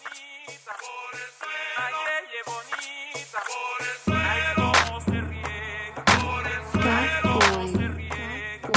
bonita, ay, ella es bonita, ay, cómo se riega, ay, cómo se riega,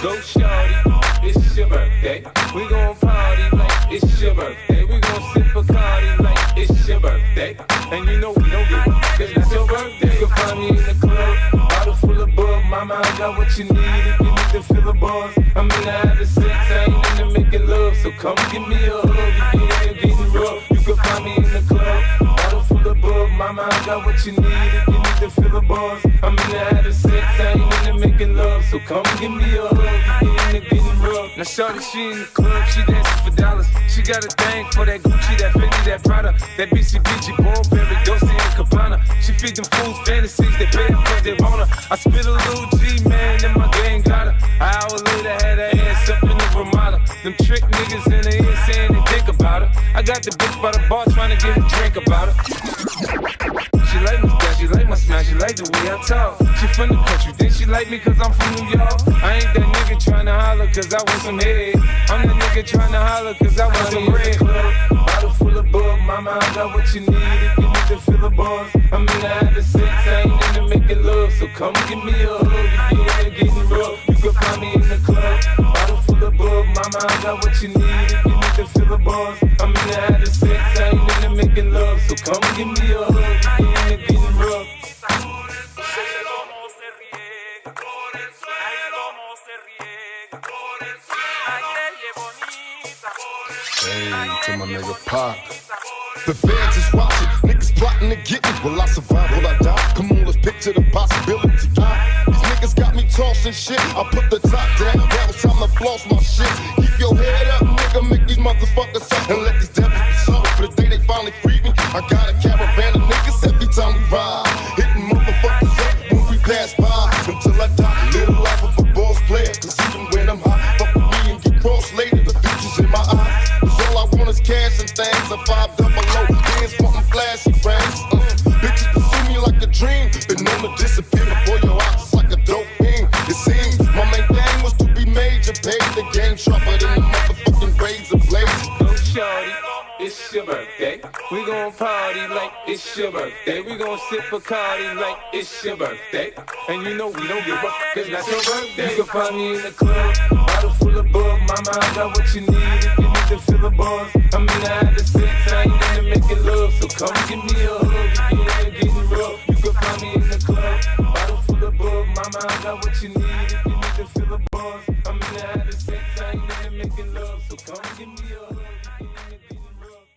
Go, shorty, it's your birthday. We gon' party like it's your birthday. We gon' sip Bacardi like it's your birthday. And you know we don't give up, cause it's your birthday. You can find me in the club, bottle full of bug. Mama, I got what you need if you need to fill the bars. I'm in the having sex, I ain't into making love. So come give me a hug, you get in there getting rough. You can find me in the club, bottle full of bug. Mama, I got what you need if you need to fill the bars. I'm in the having sex, I ain't into making love. So come give me a hug, you get in there getting rough. Now shorty, she in the club, she dancing for dollars. She got a thing for that Gucci, that Fendi, that Prada, that BCBG, Burberry, Dolce & Gabbana. She feed them fools fantasies, they pay her cause they want her. I spit a little G, man, and my gang got her. An hour later, had her ass up in the Ramada. Them trick niggas in the ear saying they think about her. I got the bitch by the bar trying to get a drink about her. She like my style, she like my smile, she like the way I talk. She from the country, then she like me cause I'm from New York. I ain't that nigga tryna holler cause I want some head. I'm that nigga tryna holler cause I want some red. Bottle full of bug, mama, I got what you need if you need to fill the bars. I'm in the having sex, I ain't into making love. So come give me a hug, you get in there getting rough. You can find me in the club, bottle full of bug, mama, I got what you need if you need to fill the bars. I'm in the having sex, I ain't into making love. So come give me a hug, you get in there getting rough. Hey, to my nigga Pop. The fans is watching, niggas plotting to get me. Will I survive, will I die? Come on, let's picture the possibility. These niggas got me tossing shit. I put the top down, now it's time to floss my shit. Keep your head up, nigga, make these motherfuckers up. And let these devils be sorry for the day they finally freed me. I got a caravan of niggas every time we ride. Hitting motherfuckers up when we pass by. Until I die, live the life of a boss player. Cause even when I'm high, fuck with me and get crossed later. The future's in my eyes. Cause all I want is cash and things. A 5 double O, bands wanting flashy rings. Bitches pursue me like a dream. Been known to disappear before your eyes. It's like a dope thing. It seems my main thing was to be major. Pay the game sharper than the motherfucking razor blades. Go shorty, it's your birthday. We gon' party like it's your birthday. We gon' sip Bacardi like it's your birthday. And you know we don't give up, cause that's your birthday. You can find me in the club, bottle full of bug. Mama, I got what you need if you need to fill the bars. I'm in the having sex, I ain't into making love. So come give me a hug, you get in there getting rough. You can find me in the club, bottle full of bug. Mama, I got what you need if you need to fill the bars. I'm in the having sex, I ain't into making love. So come give me a hug, you get in there getting rough.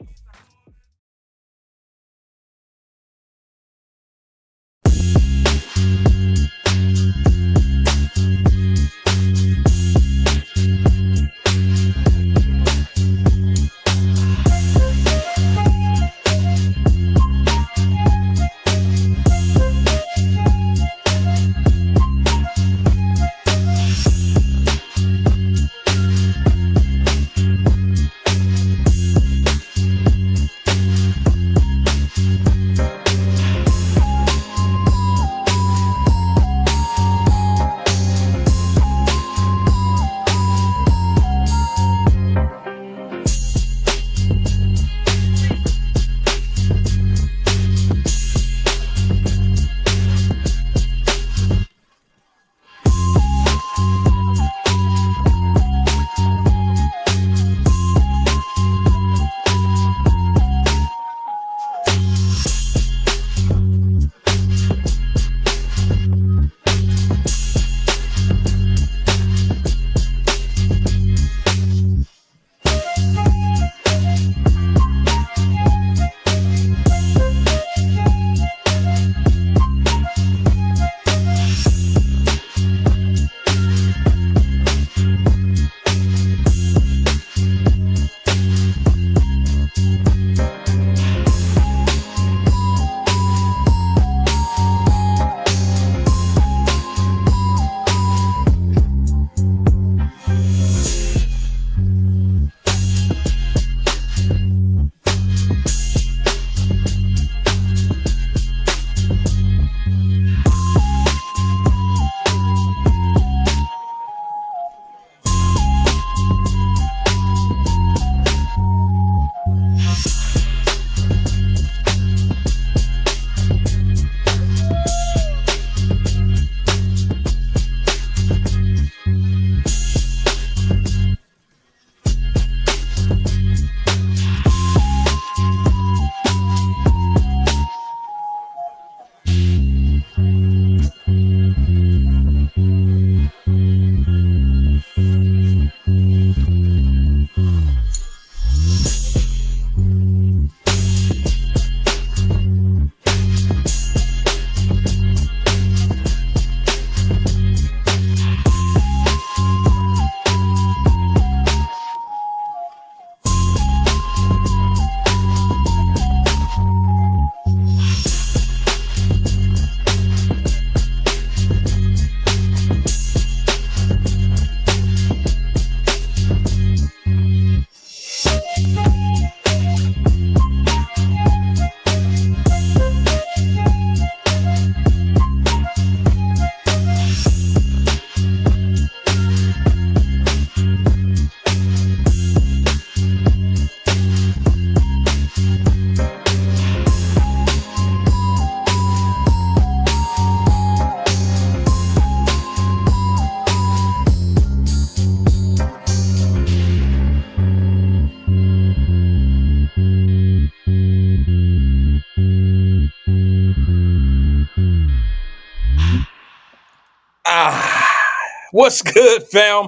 What's good, fam?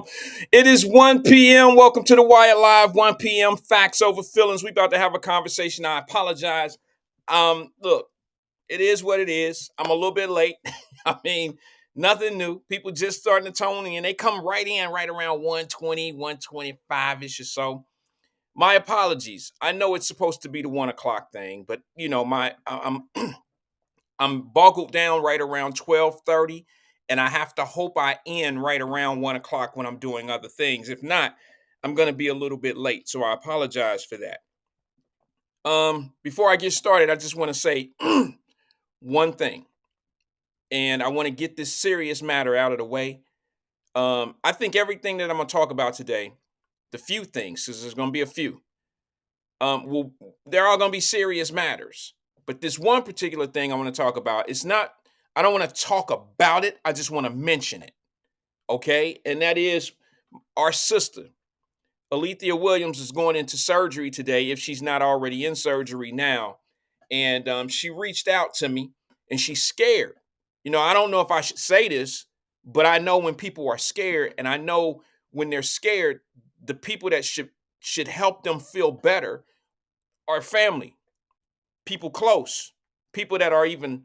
It is 1 p.m. Welcome to the Wyatt Live, 1 p.m. Facts over feelings. We about to have a conversation. I apologize. Look, it is what it is. I'm a little bit late. I mean, nothing new. People just starting to tone in. They come right in right around 120, 125-ish or so. My apologies. I know it's supposed to be the 1 o'clock thing, but I'm boggled down right around 12:30, and I have to hope I end right around 1 o'clock when I'm doing other things. If not, I'm gonna be a little bit late. So I apologize for that. Before I get started, I just want to say one thing, and I want to get this serious matter out of the way. I think everything that I'm gonna talk about today, the few things, because there's gonna be a few, well, they're all gonna be serious matters. But this one particular thing I want to talk about, it's not, I don't want to talk about it, I just want to mention it. Okay. And that is our sister, Alethea Williams, is going into surgery today if she's not already in surgery now. And she reached out to me and she's scared. I don't know if I should say this, but I know when people are scared, and I know when they're scared, the people that should help them feel better are family, people close, people that are even,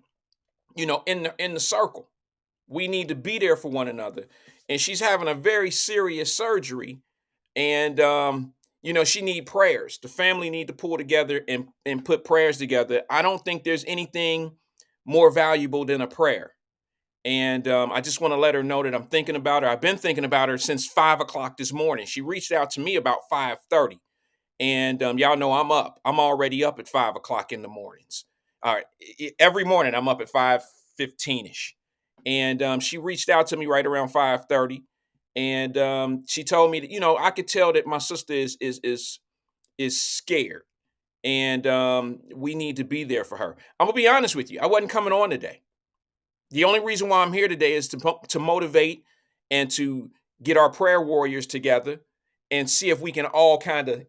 in the circle. We need to be there for one another. And she's having a very serious surgery, and she need prayers. The family need to pull together and put prayers together. I don't think there's anything more valuable than a prayer. And I just want to let her know that I'm thinking about her. I've been thinking about her since 5 o'clock this morning. She reached out to me about 5:30. And y'all know I'm up. I'm already up at 5 o'clock in the mornings. All right. Every morning I'm up at 5:15ish. And she reached out to me right around 5:30. And she told me that, I could tell that my sister is scared. And we need to be there for her. I'm gonna be honest with you. I wasn't coming on today. The only reason why I'm here today is to motivate and to get our prayer warriors together and see if we can all kind of,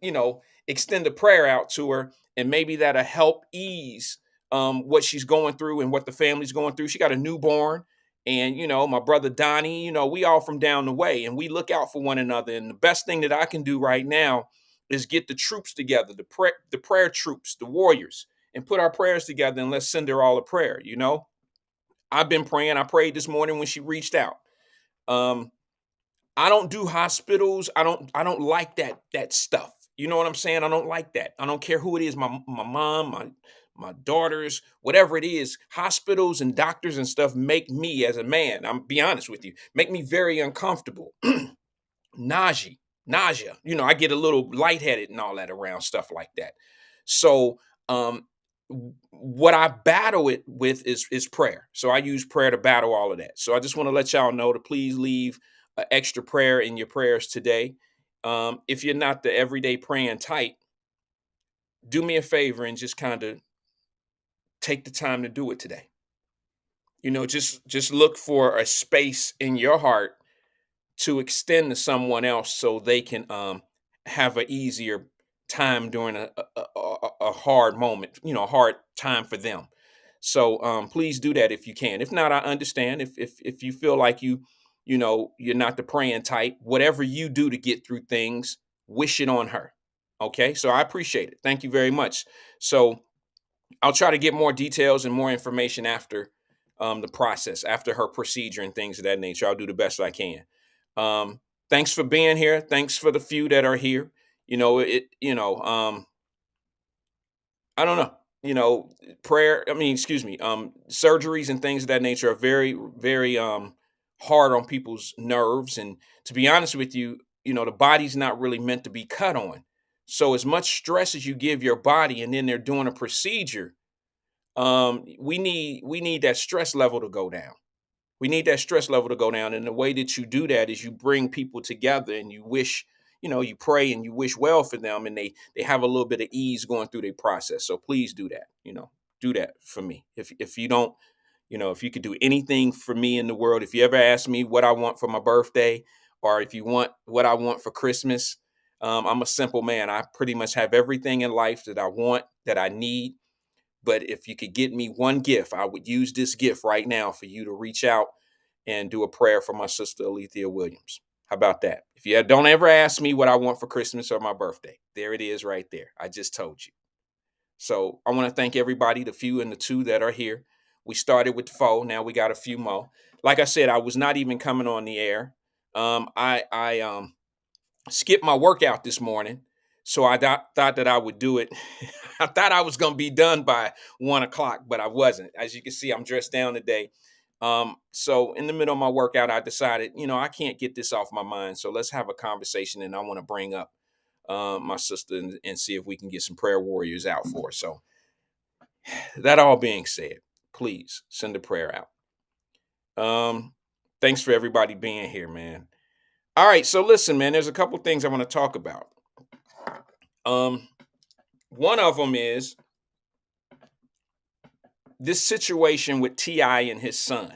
extend a prayer out to her, and maybe that'll help ease what she's going through and what the family's going through. She got a newborn, and my brother Donnie, we all from down the way, and we look out for one another. And the best thing that I can do right now is get the troops together, the prayer troops, the warriors, and put our prayers together, and let's send her all a prayer. I've been praying. I prayed this morning when she reached out. Um, I don't do hospitals. I don't like that stuff. You know what I'm saying? I don't like that. I don't care who it is, my mom, my daughters, whatever it is. Hospitals and doctors and stuff make me, as a man, I'm be honest with you, make me very uncomfortable. nausea, nausea. I get a little lightheaded and all that around stuff like that. So, what I battle it with is prayer. So I use prayer to battle all of that. So I just want to let y'all know to please leave an extra prayer in your prayers today. If you're not the everyday praying type, do me a favor and just kind of take the time to do it today. Just look for a space in your heart to extend to someone else so they can have an easier time during a hard moment, a hard time for them. So please do that if you can. If not, I understand. If you feel like you're not the praying type, whatever you do to get through things, wish it on her. Okay, so I appreciate it. Thank you very much. So I'll try to get more details and more information after the process, after her procedure and things of that nature. I'll do the best I can. Thanks for being here. Thanks for the few that are here. I don't know. Prayer. I mean, excuse me. Surgeries and things of that nature are very, very hard on people's nerves. And to be honest with you, the body's not really meant to be cut on. So as much stress as you give your body, and then they're doing a procedure, we need that stress level to go down. We need that stress level to go down. And the way that you do that is you bring people together and you wish, you pray and you wish well for them, and they have a little bit of ease going through their process. So please do that. Do that for me. If you don't, if you could do anything for me in the world, if you ever ask me what I want for my birthday, or if you want what I want for Christmas, I'm a simple man. I pretty much have everything in life that I want, that I need. But if you could get me one gift, I would use this gift right now for you to reach out and do a prayer for my sister Alethea Williams. How about that? If you don't ever ask me what I want for Christmas or my birthday, there it is right there. I just told you. So I want to thank everybody, the few and the two that are here. We started with 4. Now we got a few more. Like I said, I was not even coming on the air. I skipped my workout this morning, so I thought that I would do it. I thought I was going to be done by 1 o'clock, but I wasn't. As you can see, I'm dressed down today. So in the middle of my workout, I decided, I can't get this off my mind. So let's have a conversation, and I want to bring up my sister and see if we can get some prayer warriors out for her. So that all being said, please send a prayer out. Thanks for everybody being here, man. All right, so listen, man, there's a couple things I want to talk about. One of them is this situation with T.I. and his son.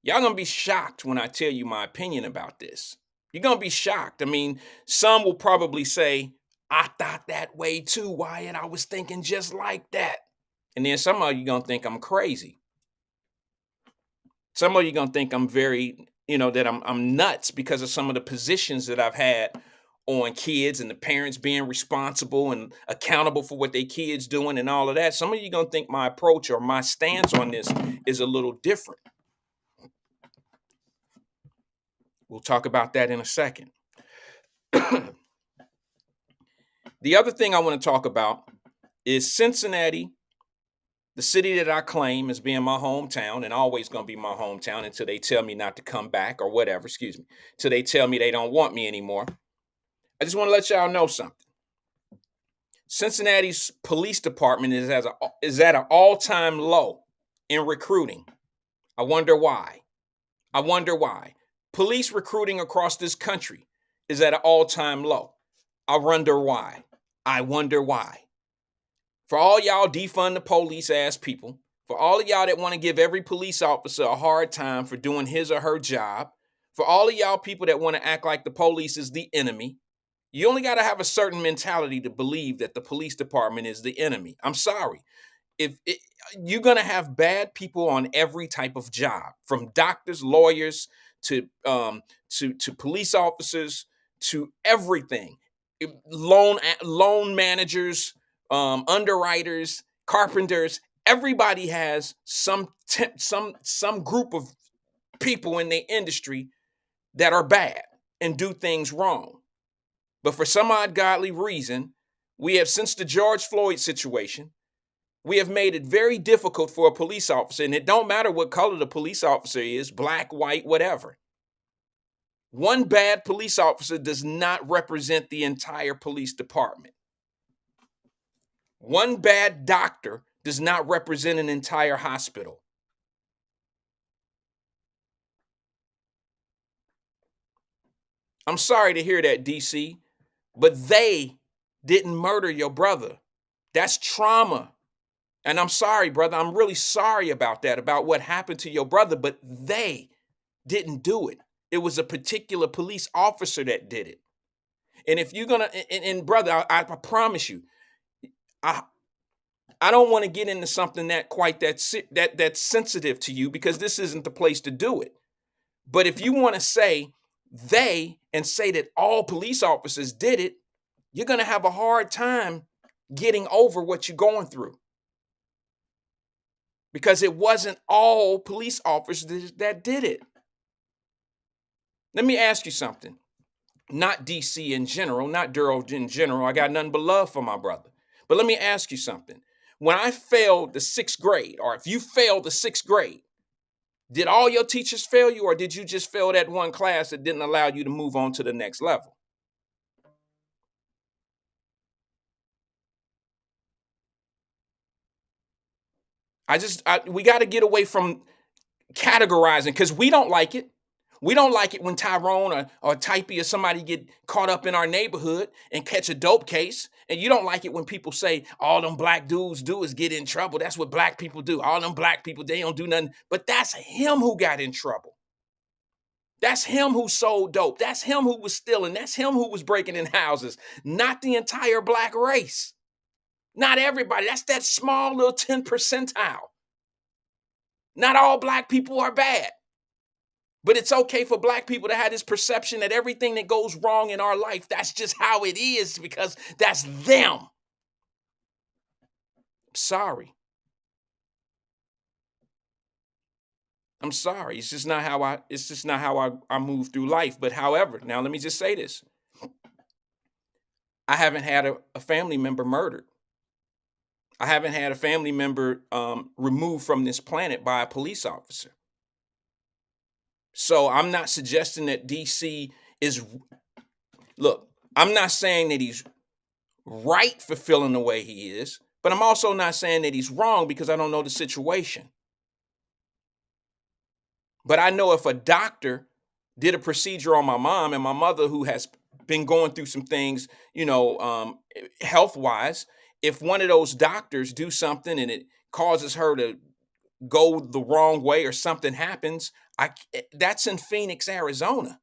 Y'all gonna be shocked when I tell you my opinion about this. You're gonna be shocked. I mean, some will probably say, I thought that way too, Wyatt. I was thinking just like that. And then some of you gonna think I'm crazy. Some of you gonna think I'm very, that I'm nuts because of some of the positions that I've had on kids and the parents being responsible and accountable for what their kids doing and all of that. Some of you gonna think my approach or my stance on this is a little different. We'll talk about that in a second. The other thing I want to talk about is Cincinnati, the city that I claim as being my hometown and always going to be my hometown until they tell me not to come back or whatever, till they tell me they don't want me anymore. I just want to let y'all know something. Cincinnati's police department is at an all-time low in recruiting. I wonder why. Police recruiting across this country is at an all-time low. I wonder why. For all y'all defund the police ass people, for all of y'all that want to give every police officer a hard time for doing his or her job, for all of y'all people that want to act like the police is the enemy, you only got to have a certain mentality to believe that the police department is the enemy. I'm sorry. You're going to have bad people on every type of job, from doctors, lawyers, to police officers, to everything. Loan managers, underwriters, carpenters. Everybody has some group of people in their industry that are bad and do things wrong. But for some odd godly reason, we have, since the George Floyd situation, we have made it very difficult for a police officer, and it don't matter what color the police officer is, black, white, whatever. One bad police officer does not represent the entire police department. One bad doctor does not represent an entire hospital. I'm sorry to hear that, DC, but they didn't murder your brother. That's trauma. And I'm sorry, brother. I'm really sorry about that, about what happened to your brother, but they didn't do it. It was a particular police officer that did it. And if you're going to, and brother, I promise you, I don't want to get into something that's sensitive to you, because this isn't the place to do it. But if you want to say they and say that all police officers did it, you're going to have a hard time getting over what you're going through. Because it wasn't all police officers that did it. Let me ask you something. Not DC in general, not Durham in general. I got nothing but love for my brother. But let me ask you something. When I failed the 6th grade, or if you failed the 6th grade, did all your teachers fail you, or did you just fail that one class that didn't allow you to move on to the next level? We got to get away from categorizing, because we don't like it. We don't like it when Tyrone or Typee or somebody get caught up in our neighborhood and catch a dope case. And you don't like it when people say all them black dudes do is get in trouble. That's what black people do. All them black people, they don't do nothing. But that's him who got in trouble. That's him who sold dope. That's him who was stealing. That's him who was breaking in houses, not the entire black race. Not everybody. That's that small little 10 percentile. Not all black people are bad. But it's okay for black people to have this perception that everything that goes wrong in our life, that's just how it is because that's them. Sorry. I'm sorry. It's just not how I move through life. But however, now let me just say this. I haven't had a family member murdered. I haven't had a family member removed from this planet by a police officer. So I'm not suggesting that DC is, look, I'm not saying that he's right for feeling the way he is, but I'm also not saying that he's wrong because I don't know the situation. But I know if a doctor did a procedure on my mom and my mother, who has been going through some things, health wise, if one of those doctors do something and it causes her to go the wrong way or something happens, that's in Phoenix, Arizona.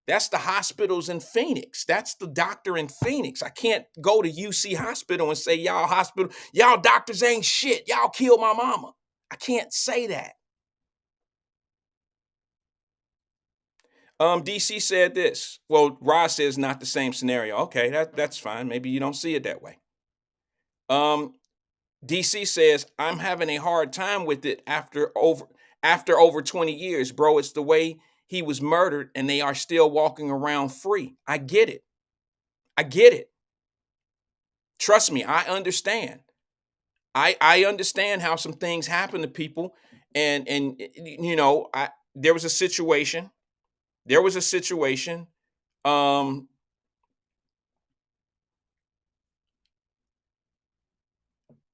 That's the hospitals in Phoenix. That's the doctor in Phoenix. I can't go to UC Hospital and say, y'all doctors ain't shit. Y'all killed my mama. I can't say that. DC said this. Well, Ross says not the same scenario. Okay, that's fine. Maybe you don't see it that way. DC says, I'm having a hard time with it after over 20 years, bro. It's the way he was murdered and they are still walking around free. I get it. I get it. Trust me, I understand. I understand how some things happen to people. And there was a situation. There was a situation.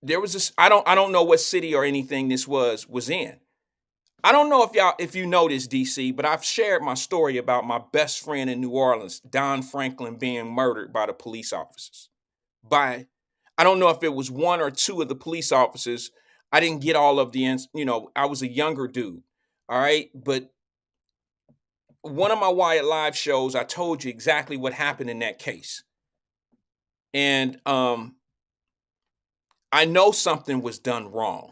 There was this, I don't know what city or anything this was in. I don't know if you know this, DC, but I've shared my story about my best friend in New Orleans, Don Franklin, being murdered by the police officers. I don't know if it was one or two of the police officers. I didn't get all of I was a younger dude. All right. But one of my Wyatt Live shows, I told you exactly what happened in that case. And I know something was done wrong.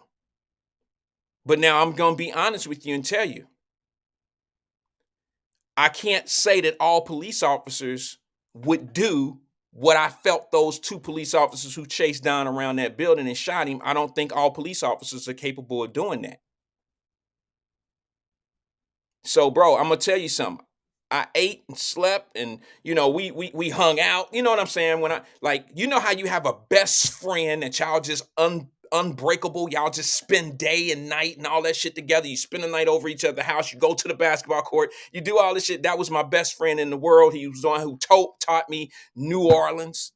But now I'm going to be honest with you and tell you, I can't say that all police officers would do what I felt those two police officers who chased Don around that building and shot him. I don't think all police officers are capable of doing that. So, bro, I'm gonna tell you something. I ate and slept, and we hung out. You know what I'm saying? When how you have a best friend that y'all just unbreakable. Y'all just spend day and night and all that shit together. You spend the night over each other's house. You go to the basketball court. You do all this shit. That was my best friend in the world. He was the one who taught me New Orleans.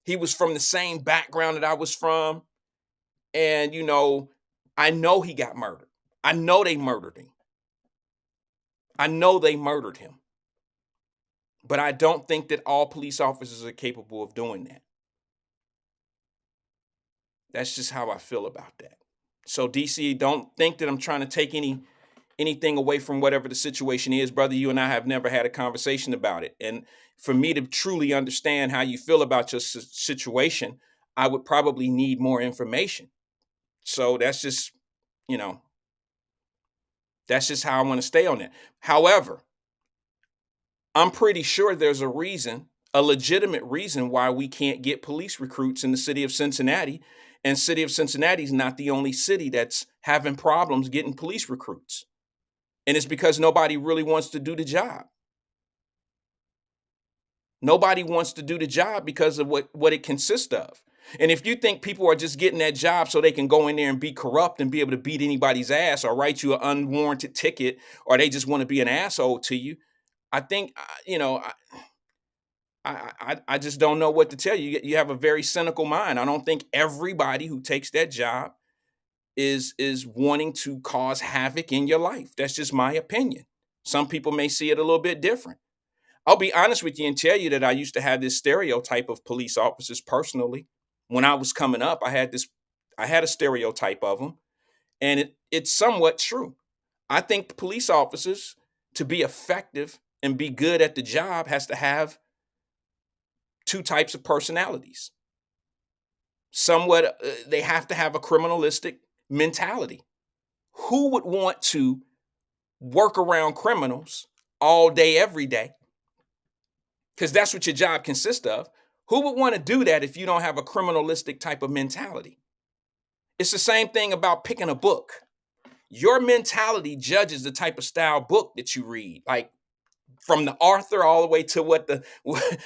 He was from the same background that I was from. And, I know he got murdered. I know they murdered him. I know they murdered him. But I don't think that all police officers are capable of doing that. That's just how I feel about that. So, DC, don't think that I'm trying to take anything away from whatever the situation is. Brother, you and I have never had a conversation about it. And for me to truly understand how you feel about your situation, I would probably need more information. So that's just, that's just how I want to stay on that. However, I'm pretty sure there's a legitimate reason why we can't get police recruits in the city of Cincinnati. And city of Cincinnati is not the only city that's having problems getting police recruits. And it's because nobody really wants to do the job. Nobody wants to do the job because of what it consists of. And if you think people are just getting that job so they can go in there and be corrupt and be able to beat anybody's ass or write you an unwarranted ticket, or they just want to be an asshole to you, I think, I just don't know what to tell you. You have a very cynical mind. I don't think everybody who takes that job is wanting to cause havoc in your life. That's just my opinion. Some people may see it a little bit different. I'll be honest with you and tell you that I used to have this stereotype of police officers personally. When I was coming up, I had a stereotype of them, and it's somewhat true. I think police officers, to be effective and be good at the job, has to have two types of personalities. They have to have a criminalistic mentality. Who would want to work around criminals all day, every day? Because that's what your job consists of. Who would want to do that if you don't have a criminalistic type of mentality? It's the same thing about picking a book. Your mentality judges the type of style book that you read, like from the author all the way to what the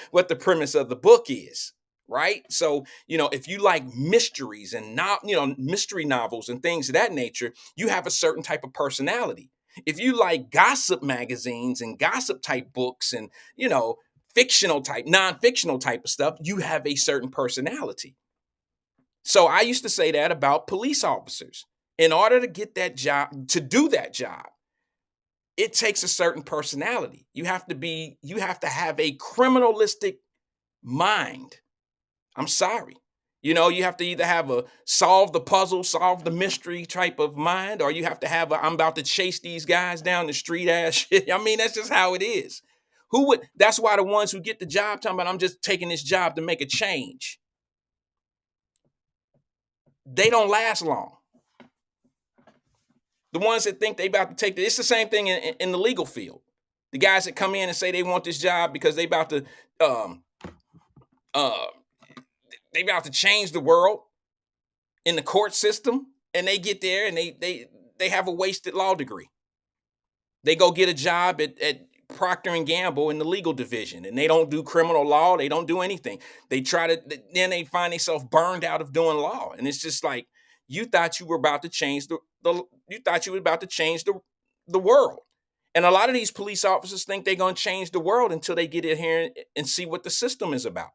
what the premise of the book is, right? So, if you like mysteries and not, mystery novels and things of that nature, you have a certain type of personality. If you like gossip magazines and gossip type books and, fictional type, non-fictional type of stuff, you have a certain personality. So I used to say that about police officers. In order to get that job, to do that job, it takes a certain personality. You have to have a criminalistic mind. I'm sorry. You have to either have a solve the puzzle, solve the mystery type of mind, or you have to have a I'm about to chase these guys down the street ass shit. I mean, that's just how it is. That's why the ones who get the job talking about I'm just taking this job to make a change, they don't last long. The ones that think they about to take it's the same thing in the legal field. The guys that come in and say they want this job because they about to change the world in the court system, and they get there and they have a wasted law degree. They go get a job at Procter and Gamble in the legal division, and they don't do criminal law. They don't do anything. Then they find themselves burned out of doing law, and it's just like you thought you were about to change the world. And a lot of these police officers think they're going to change the world until they get in here and see what the system is about.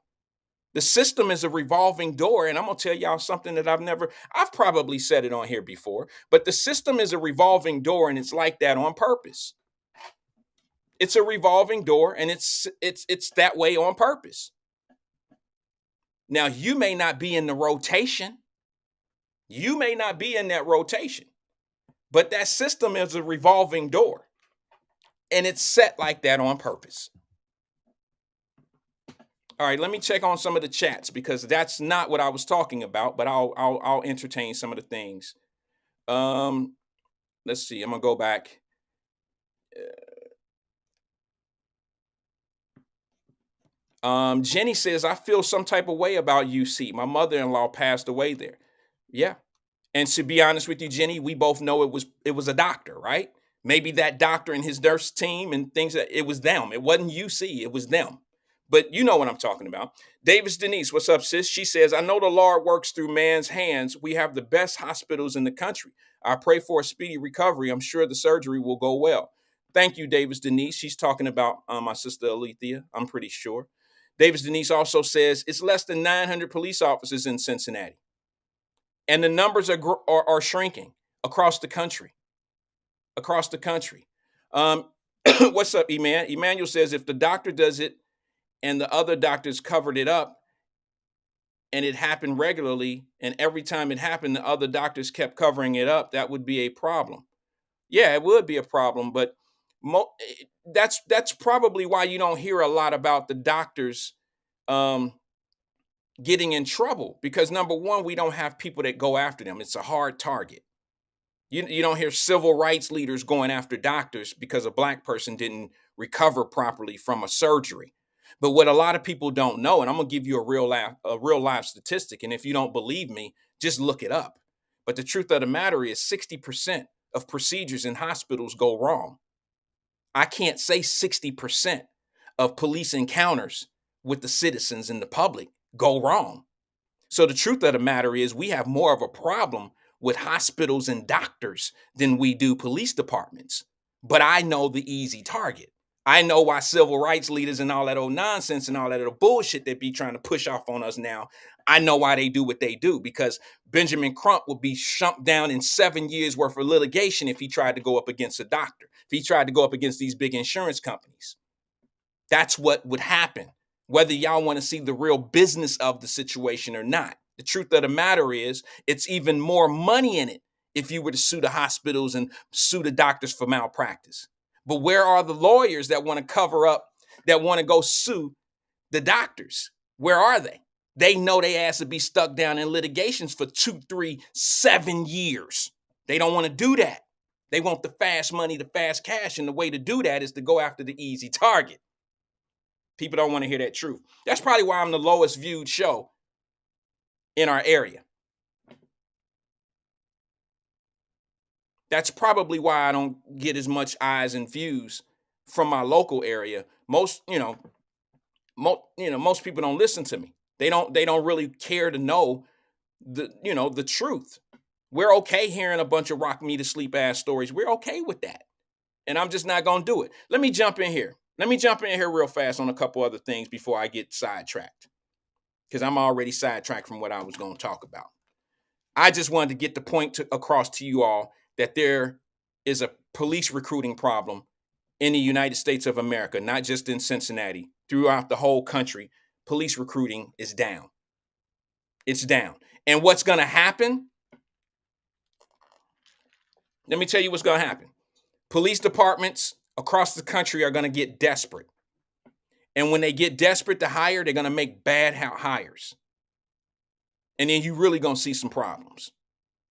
The system is a revolving door, and I'm going to tell y'all something that I've probably said it on here before, but the system is a revolving door, and it's like that on purpose. It's a revolving door, and it's that way on purpose. Now, you may not be in the rotation. You may not be in that rotation, but that system is a revolving door, and it's set like that on purpose. All right, let me check on some of the chats because that's not what I was talking about, but I'll entertain some of the things. Let's see. I'm gonna go back. Jenny says, I feel some type of way about UC. My mother-in-law passed away there. Yeah. And to be honest with you, Jenny, we both know it was a doctor, right? Maybe that doctor and his nurse team and things that it was them. It wasn't UC, it was them. But you know what I'm talking about. Davis Denise, what's up, sis? She says, I know the Lord works through man's hands. We have the best hospitals in the country. I pray for a speedy recovery. I'm sure the surgery will go well. Thank you, Davis Denise. She's talking about my sister Alethea, I'm pretty sure. Davis Denise also says it's less than 900 police officers in Cincinnati. And the numbers are shrinking across the country. Across the country. What's up, Emmanuel says, if the doctor does it, and the other doctors covered it up, and it happened regularly, and every time it happened, the other doctors kept covering it up, that would be a problem. Yeah, it would be a problem, but that's probably why you don't hear a lot about the doctors getting in trouble, because number one, we don't have people that go after them. It's a hard target. You don't hear civil rights leaders going after doctors because a black person didn't recover properly from a surgery. But what a lot of people don't know, and I'm gonna give you a real life statistic, and if you don't believe me, just look it up. But the truth of the matter is 60% of procedures in hospitals go wrong. I can't say 60% of police encounters with the citizens and the public go wrong. So the truth of the matter is we have more of a problem with hospitals and doctors than we do police departments. But I know the easy target. I know why civil rights leaders and all that old nonsense and all that other bullshit they be trying to push off on us now. I know why they do what they do, because Benjamin Crump would be shumped down in 7 years worth of litigation if he tried to go up against a doctor, if he tried to go up against these big insurance companies. That's what would happen, whether y'all want to see the real business of the situation or not. The truth of the matter is it's even more money in it if you were to sue the hospitals and sue the doctors for malpractice. But where are the lawyers that want to cover up, that want to go sue the doctors? Where are they? They know they ass to be stuck down in litigations for 2, 3, 7 years. They don't want to do that. They want the fast money, the fast cash, and the way to do that is to go after the easy target. People don't want to hear that truth. That's probably why I'm the lowest viewed show in our area. That's probably why I don't get as much eyes and views from my local area. Most people don't listen to me. They don't really care to know the truth. We're okay hearing a bunch of rock me to sleep ass stories. We're okay with that. And I'm just not going to do it. Let me jump in here. Real fast on a couple other things before I get sidetracked. Because I'm already sidetracked from what I was going to talk about. I just wanted to get the point across to you all that there is a police recruiting problem in the United States of America, not just in Cincinnati. Throughout the whole country, police recruiting is down. It's down. And what's going to happen? Let me tell you what's going to happen. Police departments across the country are going to get desperate. And when they get desperate to hire, they're going to make bad hires. And then you're really going to see some problems.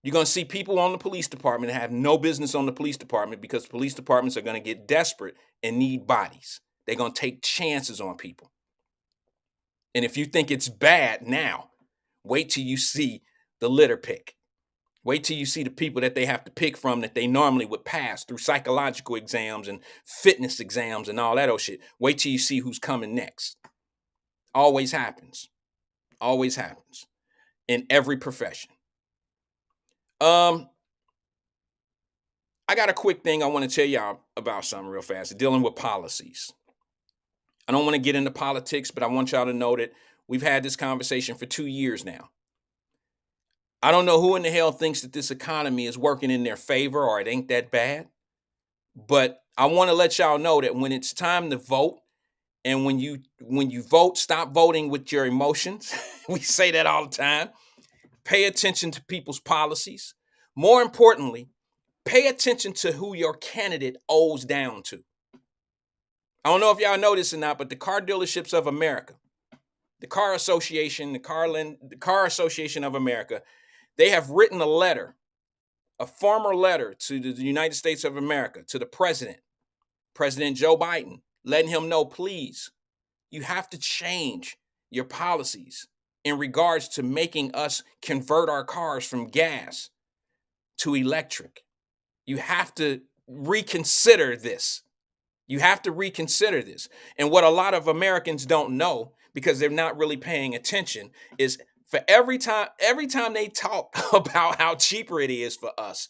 You're going to see people on the police department that have no business on the police department because police departments are going to get desperate and need bodies. They're going to take chances on people. And if you think it's bad now, wait till you see the litter pick. Wait till you see the people that they have to pick from that they normally would pass through psychological exams and fitness exams and all that old shit. Wait till you see who's coming next. Always happens. Always happens. In every profession. I got a quick thing I want to tell y'all about something real fast, dealing with policies. I don't want to get into politics, but I want y'all to know that we've had this conversation for 2 years now. I don't know who in the hell thinks that this economy is working in their favor or it ain't that bad. But I want to let y'all know that when it's time to vote and when you vote, stop voting with your emotions. We say that all the time. Pay attention to people's policies. More importantly, pay attention to who your candidate owes down to. I don't know if y'all know this or not, but the Car Dealerships of America, the Car Association, the Car Association of America, they have written a letter, a formal letter to the United States of America, to the president, President Joe Biden, letting him know, please, you have to change your policies in regards to making us convert our cars from gas to electric. You have to reconsider this. You have to reconsider this. And what a lot of Americans don't know, because they're not really paying attention, is for every time they talk about how cheaper it is for us,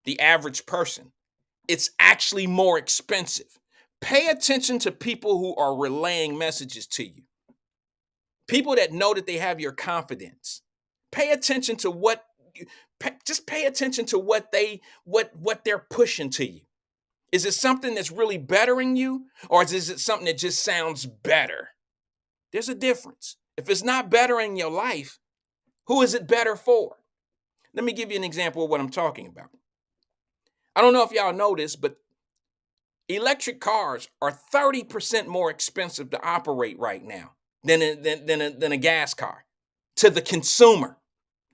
the average person, it's actually more expensive. Pay attention to people who are relaying messages to you. People that know that they have your confidence. Pay attention to what they're pushing to you. Is it something that's really bettering you, or is it something that just sounds better? There's a difference. If it's not bettering your life, who is it better for? Let me give you an example of what I'm talking about. I don't know if y'all know this, but electric cars are 30% more expensive to operate right now than a gas car. To the consumer,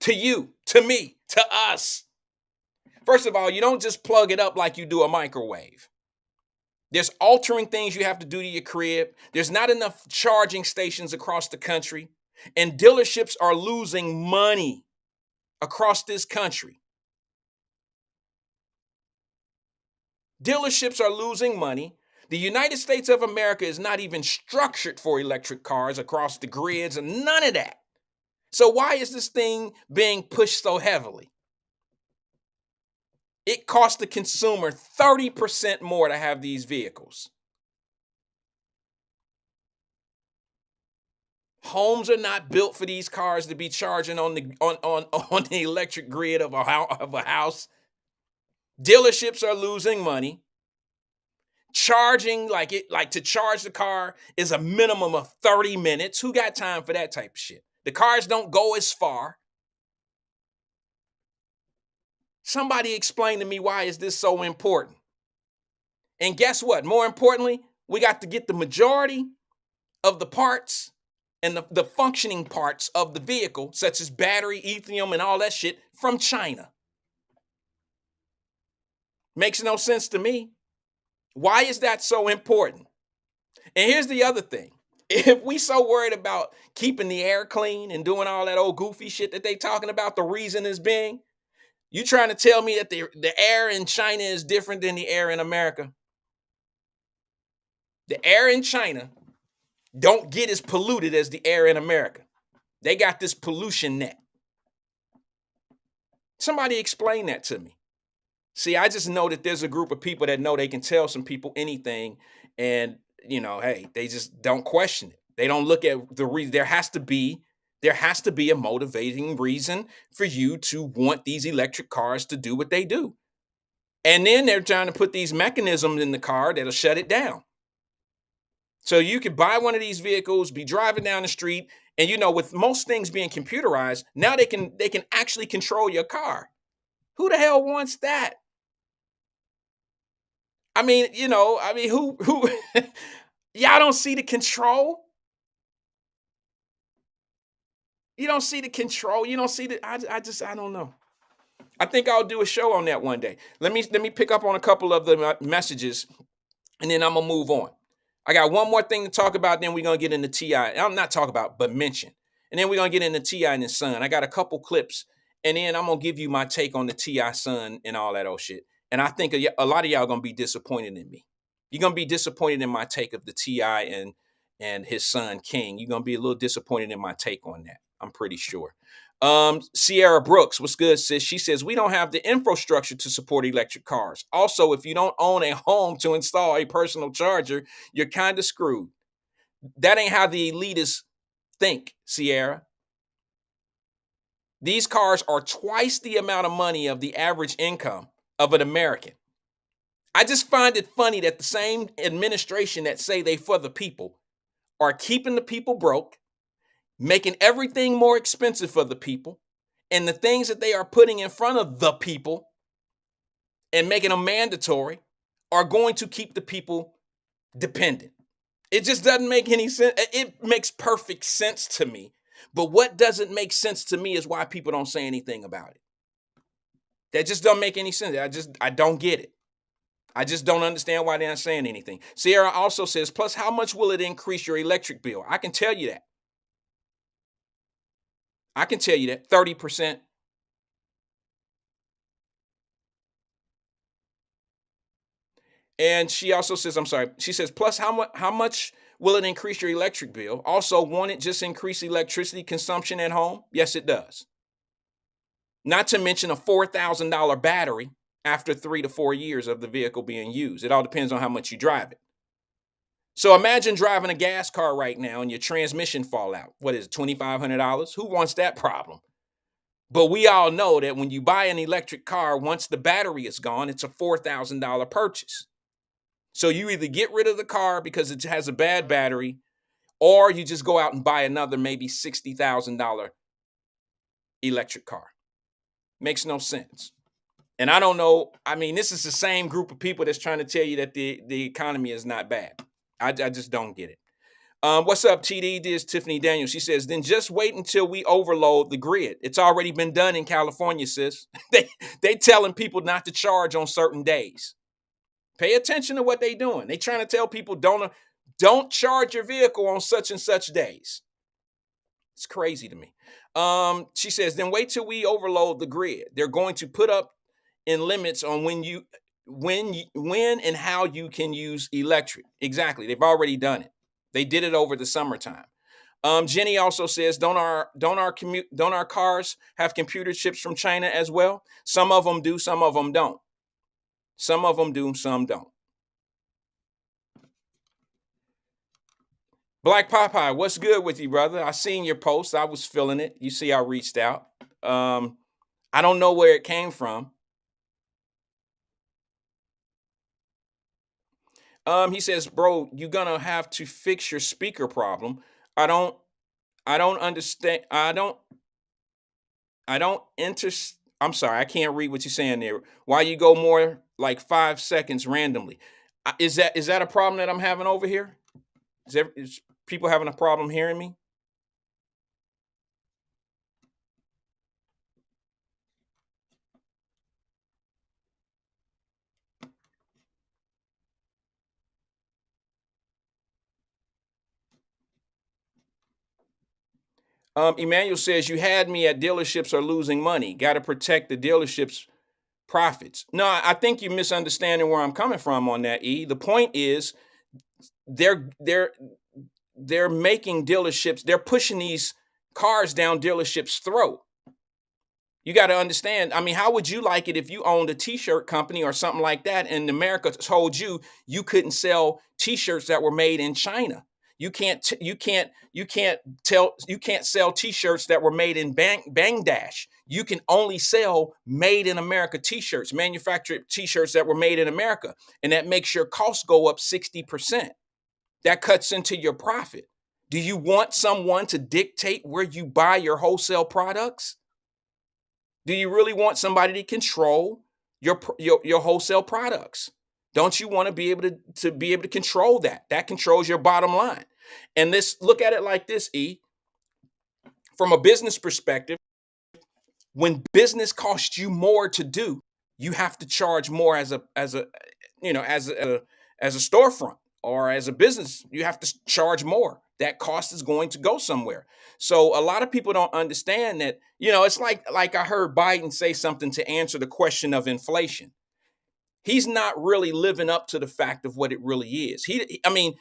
to you, to me, to us. First of all, you don't just plug it up like you do a microwave. There's altering things you have to do to your crib. There's not enough charging stations across the country. And dealerships are losing money across this country. Dealerships are losing money. The United States of America is not even structured for electric cars across the grids and none of that. So why is this thing being pushed so heavily? It costs the consumer 30% more to have these vehicles. Homes are not built for these cars to be charging on the electric grid of a house. Dealerships are losing money. Charging to charge the car is a minimum of 30 minutes. Who got time for that type of shit? The cars don't go as far. Somebody explain to me, why is this so important? And guess what? More importantly, we got to get the majority of the parts and the functioning parts of the vehicle, such as battery, lithium, and all that shit, from China. Makes no sense to me. Why is that so important? And here's the other thing. If we so worried about keeping the air clean and doing all that old goofy shit that they talking about, the reason is being, you trying to tell me that the air in China is different than the air in America? The air in China don't get as polluted as the air in America. They got this pollution net. Somebody explain that to me. See, I just know that there's a group of people that know they can tell some people anything, and hey, they just don't question it. They don't look at the reason. There has to be a motivating reason for you to want these electric cars to do what they do. And then they're trying to put these mechanisms in the car that'll shut it down. So you could buy one of these vehicles, be driving down the street, and with most things being computerized, now they can actually control your car. Who the hell wants that? Who y'all don't see the control? You don't see the control. You don't see the I don't know. I think I'll do a show on that one day. Let me pick up on a couple of the messages, and then I'm gonna move on. I got one more thing to talk about, then we're gonna get into T.I. I'm not talk about, but mention. And then we're gonna get into T.I. and his son. I got a couple clips, and then I'm gonna give you my take on the T.I. son and all that old shit. And I think a lot of y'all gonna be disappointed in me. You're gonna be disappointed in my take of the T.I. and his son King. You're gonna be a little disappointed in my take on that. I'm pretty sure. Sierra Brooks, what's good, sis? She says, we don't have the infrastructure to support electric cars. Also, if you don't own a home to install a personal charger, you're kind of screwed. That ain't how the elitists think, Sierra. These cars are twice the amount of money of the average income of an American. I just find it funny that the same administration that say they for the people are keeping the people broke, making everything more expensive for the people, and the things that they are putting in front of the people and making them mandatory are going to keep the people dependent. It just doesn't make any sense. It makes perfect sense to me. But what doesn't make sense to me is why people don't say anything about it. That just doesn't make any sense. I don't get it. I just don't understand why they're not saying anything. Sierra also says, plus, how much will it increase your electric bill? I can tell you that. 30%. And she also says, I'm sorry, she says, plus, how much will it increase your electric bill? Also, won't it just increase electricity consumption at home? Yes, it does. Not to mention a $4,000 battery after 3 to 4 years of the vehicle being used. It all depends on how much you drive it. So imagine driving a gas car right now and your transmission fall out. What is it, $2,500? Who wants that problem? But we all know that when you buy an electric car, once the battery is gone, it's a $4,000 purchase. So you either get rid of the car because it has a bad battery, or you just go out and buy another maybe $60,000 electric car. Makes no sense. And I don't know. I mean, this is the same group of people that's trying to tell you that the economy is not bad. I just don't get it. What's up, TD? This is Tiffany Daniels. She says, then just wait until we overload the grid. It's already been done in California, sis. They telling people not to charge on certain days. Pay attention to what they're doing. They trying to tell people don't charge your vehicle on such and such days. It's crazy to me. She says, then wait till we overload the grid. They're going to put up in limits on when and how you can use electric. Exactly. They've already done it. They did it over the summertime. Jenny also says, don't our cars have computer chips from China as well? Some of them do, some of them don't. Some of them do, some don't. Black Popeye, what's good with you, brother? I seen your post. I was feeling it. You see, I reached out. I don't know where it came from. He says, bro, you're gonna have to fix your speaker problem. I don't understand. I'm sorry, I can't read what you're saying there. Why you go more like 5 seconds randomly? Is that a problem that I'm having over here? Is people having a problem hearing me? Emmanuel says you had me at dealerships are losing money. Got to protect the dealerships profits. No, I think you're misunderstanding where I'm coming from on that. The point is they're they're they're making dealerships, they're pushing these cars down dealerships' throat. You got to understand. I mean, how would you like it if you owned a t-shirt company or something like that, and America told you you couldn't sell t-shirts that were made in China? You can't sell t-shirts that were made in Bangladesh. You can only sell made in America t-shirts, manufactured t-shirts that were made in America, and that makes your costs go up 60%. That cuts into your profit. Do you want someone to dictate where you buy your wholesale products? Do you really want somebody to control your wholesale products? Don't you want to be able to be able to control that? That controls your bottom line. And this, look at it like this, from a business perspective, when business costs you more to do, you have to charge more as a as a storefront or as a business. You have to charge more. That cost is going to go somewhere. So a lot of people don't understand that. It's like I heard Biden say something to answer the question of inflation. He's not really living up to the fact of what it really is. I mean,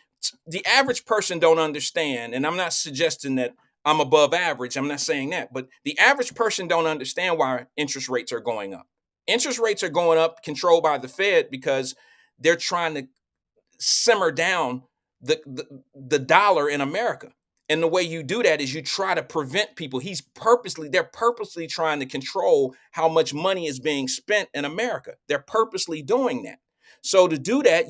the average person don't understand, and I'm not suggesting that I'm above average. I'm not saying that, but the average person don't understand why interest rates are going up. Interest rates are going up, controlled by the Fed, because they're trying to simmer down the dollar in America. And the way you do that is you try to prevent people. They're purposely trying to control how much money is being spent in America. They're purposely doing that. So to do that,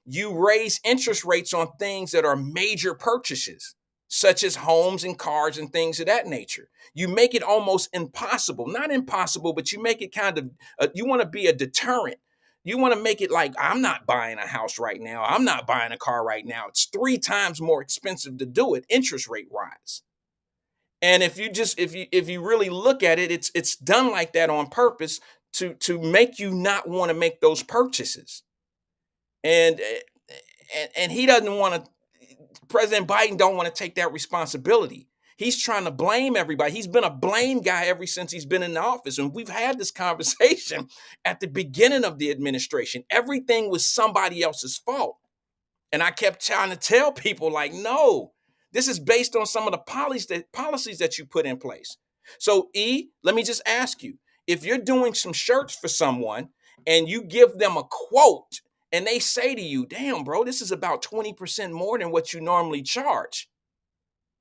you raise interest rates on things that are major purchases, such as homes and cars and things of that nature. You make it almost impossible, not impossible, but you make it kind of, you want to be a deterrent. You want to make it like, I'm not buying a house right now. I'm not buying a car right now. It's 3 times more expensive to do it. Interest rate rise. And if you really look at it, it's done like that on purpose to make you not want to make those purchases. And and he doesn't want to. President Biden don't want to take that responsibility. He's trying to blame everybody. He's been a blame guy ever since he's been in the office. And we've had this conversation at the beginning of the administration. Everything was somebody else's fault. And I kept trying to tell people, like, no, this is based on some of the policies that you put in place. So, let me just ask you, if you're doing some shirts for someone and you give them a quote and they say to you, damn, bro, this is about 20% more than what you normally charge.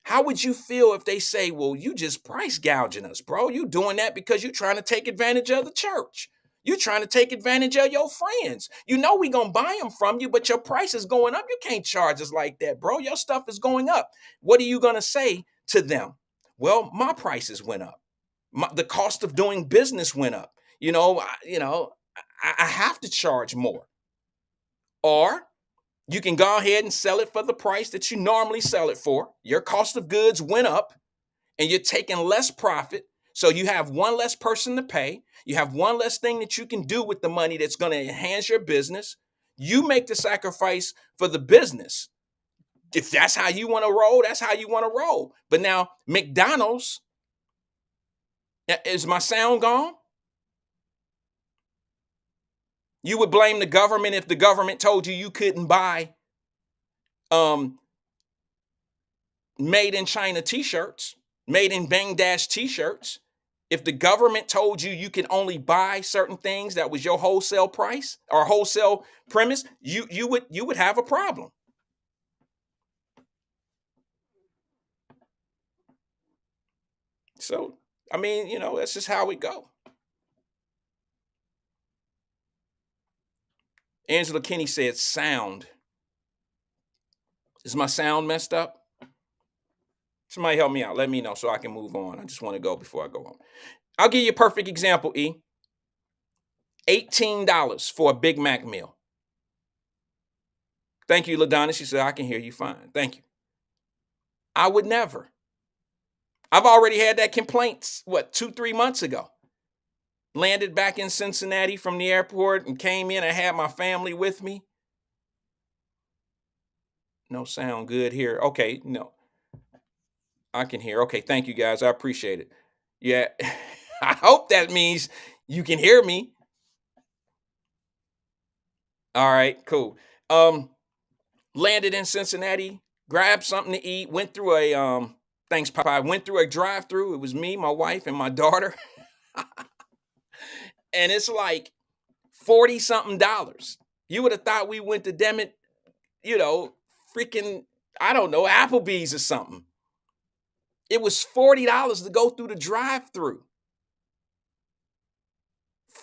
How would you feel if they say, well, you just price gouging us, bro? You doing that because you're trying to take advantage of the church. You're trying to take advantage of your friends. You know we gonna buy them from you, but your price is going up. You can't charge us like that, bro. Your stuff is going up. What are you gonna say to them? Well, my prices went up. The cost of doing business went up. I have to charge more. Or you can go ahead and sell it for the price that you normally sell it for. Your cost of goods went up and you're taking less profit. So you have one less person to pay. You have one less thing that you can do with the money that's going to enhance your business. You make the sacrifice for the business. If that's how you want to roll, that's how you want to roll. But now, McDonald's, is my sound gone? You would blame the government if the government told you you couldn't buy made in China t-shirts, made in Bangladesh t-shirts. If the government told you you can only buy certain things, that was your wholesale price or wholesale premise, you would have a problem. So, I mean, that's just how we go. Angela Kinney said, sound. Is my sound messed up? Somebody help me out. Let me know so I can move on. I just want to go before I go on. I'll give you a perfect example, $18 for a Big Mac meal. Thank you, LaDonna. She said, I can hear you fine. Thank you. I would never. I've already had that complaint, 2-3 months ago. Landed back in Cincinnati from the airport and came in. I had my family with me. No sound good here. Okay, no. I can hear. Okay, thank you guys. I appreciate it. Yeah. I hope that means you can hear me. All right, cool. Um, Landed in Cincinnati, grabbed something to eat, went through a thanks pie, went through a drive-through. It was me, my wife, and my daughter. And it's like 40 something dollars. You would have thought we went to damn it, you know, freaking, I don't know, Applebee's or something. It was $40 to go through the drive-through.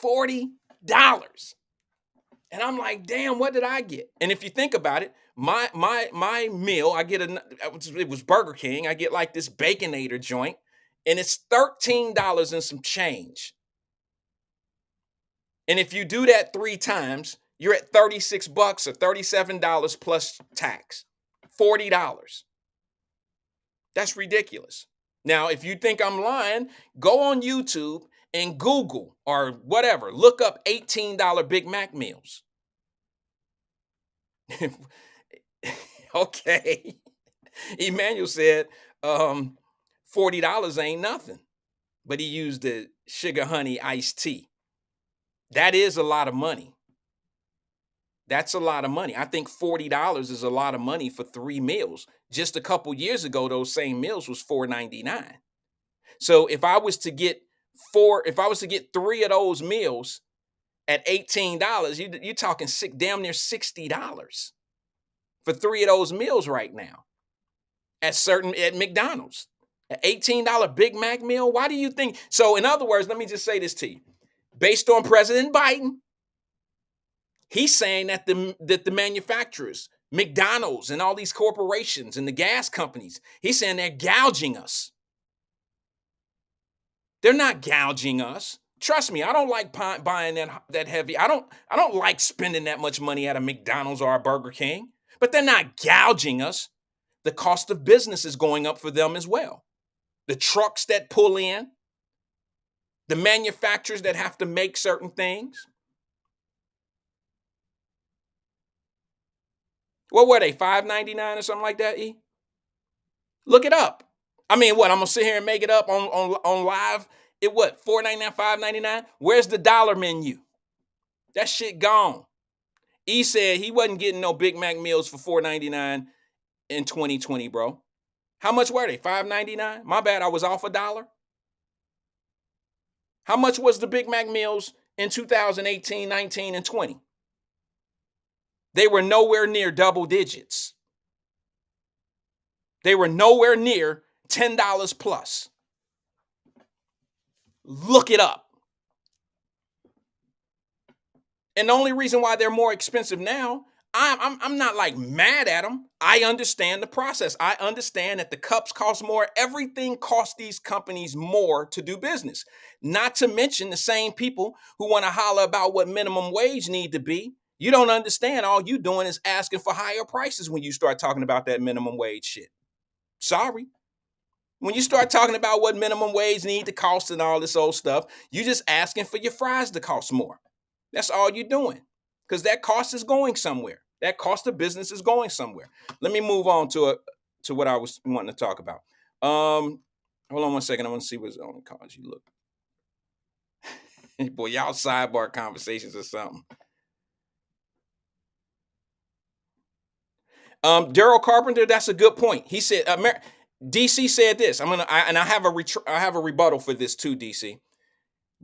$40. And I'm like, damn, what did I get? And if you think about it, my meal, I get it was Burger King. I get like this Baconator joint, and it's $13 and some change. And if you do that 3 times, you're at 36 bucks or $37 plus tax. $40. That's ridiculous. Now, if you think I'm lying, go on YouTube and Google or whatever, look up $18 Big Mac meals. Okay. Emmanuel said $40 ain't nothing, but he used the sugar honey iced tea. That is a lot of money. That's a lot of money. I think $40 is a lot of money for 3 meals. Just a couple years ago, those same meals was $4.99. So if I was to get 3 of those meals at $18, you're talking damn near $60 for 3 of those meals right now at McDonald's. An $18 Big Mac meal. Why do you think? So in other words, let me just say this to you. Based on President Biden, he's saying that the manufacturers, McDonald's and all these corporations and the gas companies, he's saying they're gouging us. They're not gouging us. Trust me, I don't like buying that heavy. I don't like spending that much money at a McDonald's or a Burger King, but they're not gouging us. The cost of business is going up for them as well. The trucks that pull in, the manufacturers that have to make certain things. What were they, $5.99 or something like that, E? Look it up. I mean, what, I'm going to sit here and make it up on live? It what, $4.99, $5.99? Where's the dollar menu? That shit gone. E said he wasn't getting no Big Mac meals for $4.99 in 2020, bro. How much were they? $5.99? My bad, I was off $1. How much was the Big Mac meals in 2018, 19, and 20? They were nowhere near double digits. They were nowhere near $10 plus. Look it up. And the only reason why they're more expensive now, I'm not like mad at them. I understand the process. I understand that the cups cost more. Everything costs these companies more to do business. Not to mention the same people who want to holler about what minimum wage need to be. You don't understand. All you doing is asking for higher prices when you start talking about that minimum wage shit. Sorry. When you start talking about what minimum wage need to cost and all this old stuff, you just asking for your fries to cost more. That's all you're doing, because that cost is going somewhere. That cost of business is going somewhere. Let me move on to what I was wanting to talk about. Hold on one second. I want to see what's on the cards. You look. Boy, y'all sidebar conversations or something. Daryl Carpenter, that's a good point. He said, DC said this. I have a rebuttal for this too, DC.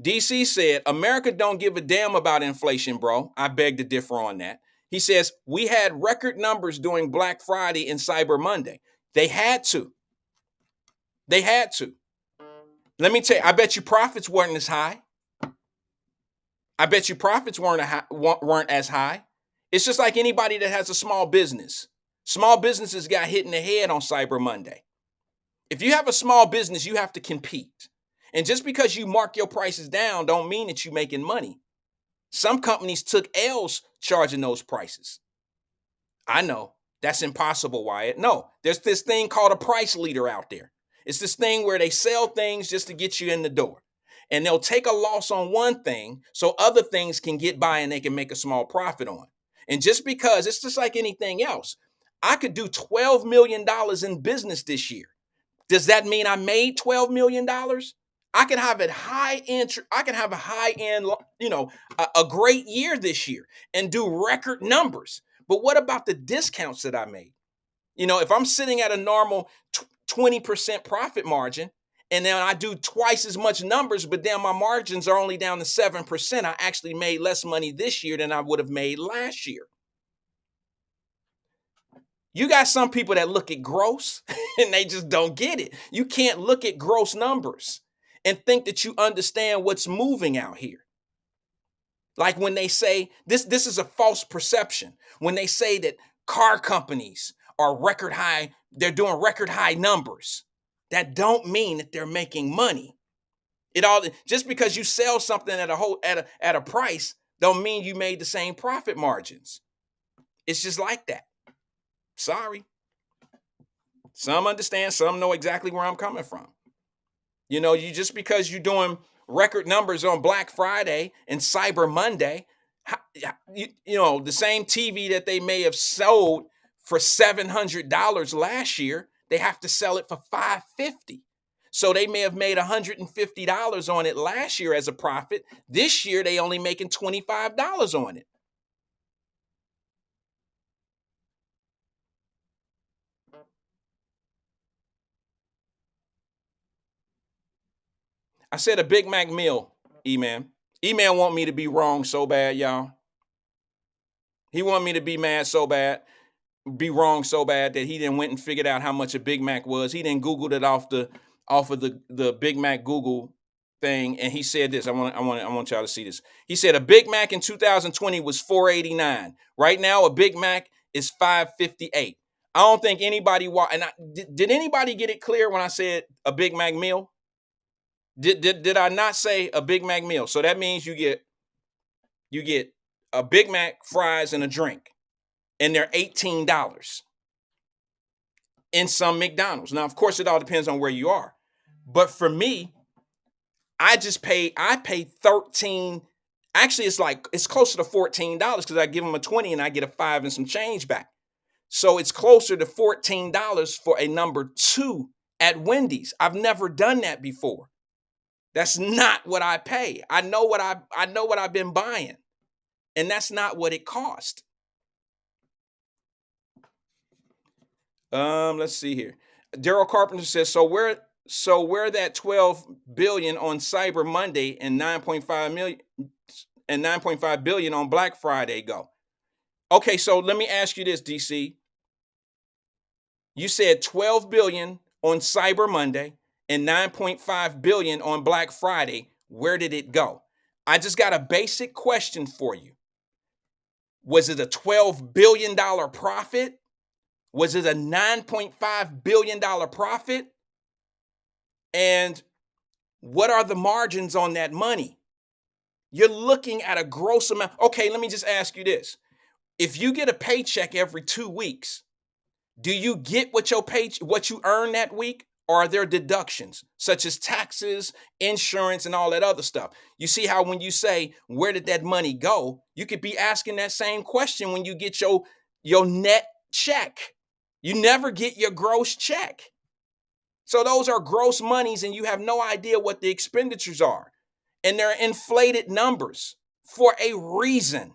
DC said, America don't give a damn about inflation, bro. I beg to differ on that. He says, we had record numbers during Black Friday and Cyber Monday. They had to. They had to. Let me tell you, I bet you profits weren't as high. I bet you profits weren't as high. It's just like anybody that has a small business. Small businesses got hit in the head on Cyber Monday. If you have a small business, you have to compete. And just because you mark your prices down don't mean that you're making money. Some companies took L's charging those prices. I know, that's impossible, Wyatt. No, there's this thing called a price leader out there. It's this thing where they sell things just to get you in the door. And they'll take a loss on one thing so other things can get by and they can make a small profit on. And just because, it's just like anything else. I could do $12 million in business this year. Does that mean I made $12 million? I can have a high end, I can have a high end, a great year this year and do record numbers. But what about the discounts that I made? If I'm sitting at a normal 20% profit margin and then I do twice as much numbers, but then my margins are only down to 7%, I actually made less money this year than I would have made last year. You got some people that look at gross and they just don't get it. You can't look at gross numbers and think that you understand what's moving out here. Like when they say this is a false perception. When they say that car companies are record high, they're doing record high numbers. That don't mean that they're making money. It all just because you sell something at a price don't mean you made the same profit margins. It's just like that. Sorry. Some understand, some know exactly where I'm coming from. You just because you're doing record numbers on Black Friday and Cyber Monday, the same TV that they may have sold for $700 last year, they have to sell it for $550. So they may have made $150 on it last year as a profit. This year, they only making $25 on it. I said a Big Mac meal, E-Man. E-Man want me to be wrong so bad, y'all. He want me to be mad so bad, be wrong so bad that he then went and figured out how much a Big Mac was. He then Googled it off of the Big Mac Google thing, and he said this. I want y'all to see this. He said a Big Mac in 2020 was $4.89. Right now, a Big Mac is $5.58. I don't think anybody did anybody get it clear when I said a Big Mac meal? Did I not say a Big Mac meal? So that means you get a Big Mac, fries, and a drink, and they're $18 in some McDonald's. Now, of course, it all depends on where you are. But for me, I paid 13. Actually, it's closer to $14 because I give them a 20 and I get a 5 and some change back. So it's closer to $14 for a number 2 at Wendy's. I've never done that before. That's not what I pay. I know what I've been buying, and that's not what it cost. Let's see here. Daryl Carpenter says, so where that 12 billion on Cyber Monday and 9.5 billion on Black Friday go? Okay, so let me ask you this, DC. You said 12 billion on Cyber Monday and 9.5 billion on Black Friday. Where did it go? I just got a basic question for you. Was it a $12 billion profit? Was it a $9.5 billion profit? And what are the margins on that money? You're looking at a gross amount. Okay, let me just ask you this. If you get a paycheck every 2 weeks, do you get what you earn that week? Or are there deductions such as taxes, insurance, and all that other stuff? You see how when you say, where did that money go? You could be asking that same question when you get your net check. You never get your gross check. So those are gross monies and you have no idea what the expenditures are. And they're inflated numbers for a reason.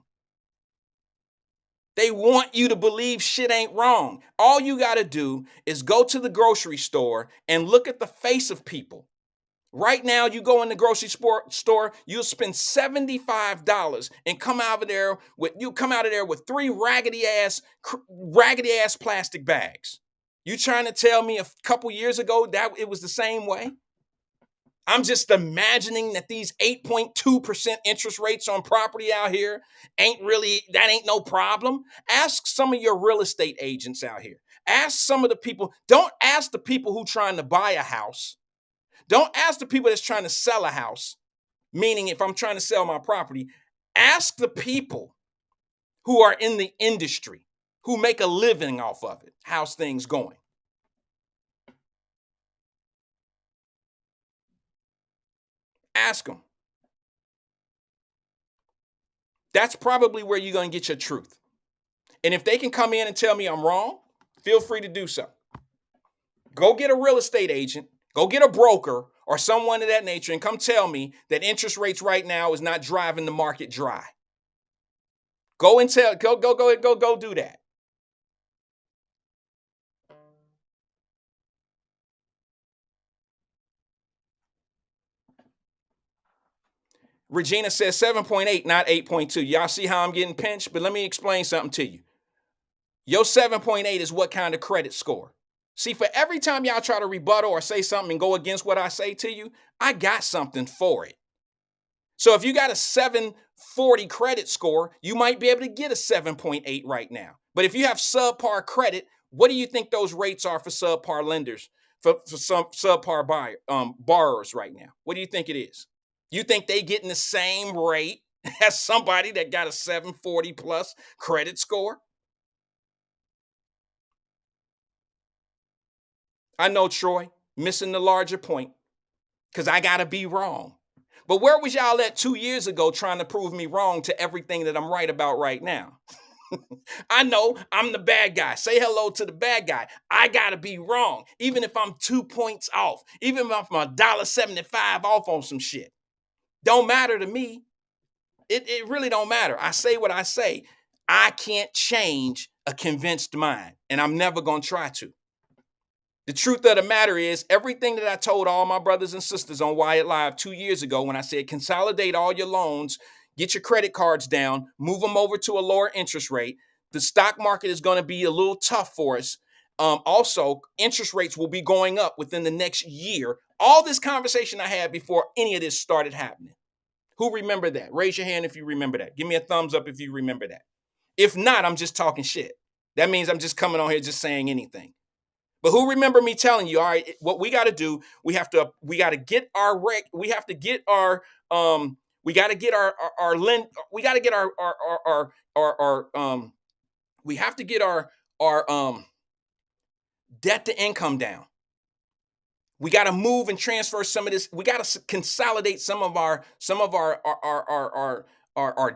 They want you to believe shit ain't wrong. All you got to do is go to the grocery store and look at the face of people. Right now, you go in the grocery store, you'll spend $75 and come out of there with 3 raggedy ass plastic bags. You trying to tell me a couple years ago that it was the same way? I'm just imagining that these 8.2% interest rates on property out here ain't no problem. Ask some of your real estate agents out here. Ask some of the people. Don't ask the people who trying to buy a house. Don't ask the people that's trying to sell a house. Meaning if I'm trying to sell my property, ask the people who are in the industry, who make a living off of it. How's things going? Ask them. That's probably where you're going to get your truth. And if they can come in and tell me I'm wrong, feel free to do so. Go get a real estate agent, go get a broker or someone of that nature and come tell me that interest rates right now is not driving the market dry. Go and go do that. Regina says 7.8, not 8.2. Y'all see how I'm getting pinched? But let me explain something to you. Your 7.8 is what kind of credit score? See, for every time y'all try to rebuttal or say something and go against what I say to you, I got something for it. So if you got a 740 credit score, you might be able to get a 7.8 right now. But if you have subpar credit, what do you think those rates are for subpar lenders, for some subpar borrowers right now? What do you think it is? You think they getting the same rate as somebody that got a 740 plus credit score? I know, Troy, missing the larger point, because I got to be wrong. But where was y'all at 2 years ago trying to prove me wrong to everything that I'm right about right now? I know I'm the bad guy. Say hello to the bad guy. I got to be wrong, even if I'm 2 points off, even if I'm $1.75 off on some shit. Don't matter to me. It really don't matter. I say what I say. I can't change a convinced mind, and I'm never going to try to. The truth of the matter is, everything that I told all my brothers and sisters on Wyatt Live 2 years ago when I said consolidate all your loans, get your credit cards down, move them over to a lower interest rate. The stock market is going to be a little tough for us. Also, interest rates will be going up within the next year. All this conversation I had before any of this started happening. Who remember that? Raise your hand if you remember that. Give me a thumbs up if you remember that. If not, I'm just talking shit. That means I'm just coming on here just saying anything. But who remember me telling you, all right, what we got to do, we got to get our we got to get our we got to get our lend, we got to get we have to get our debt to income down. We got to move and transfer some of this. We got to consolidate some of our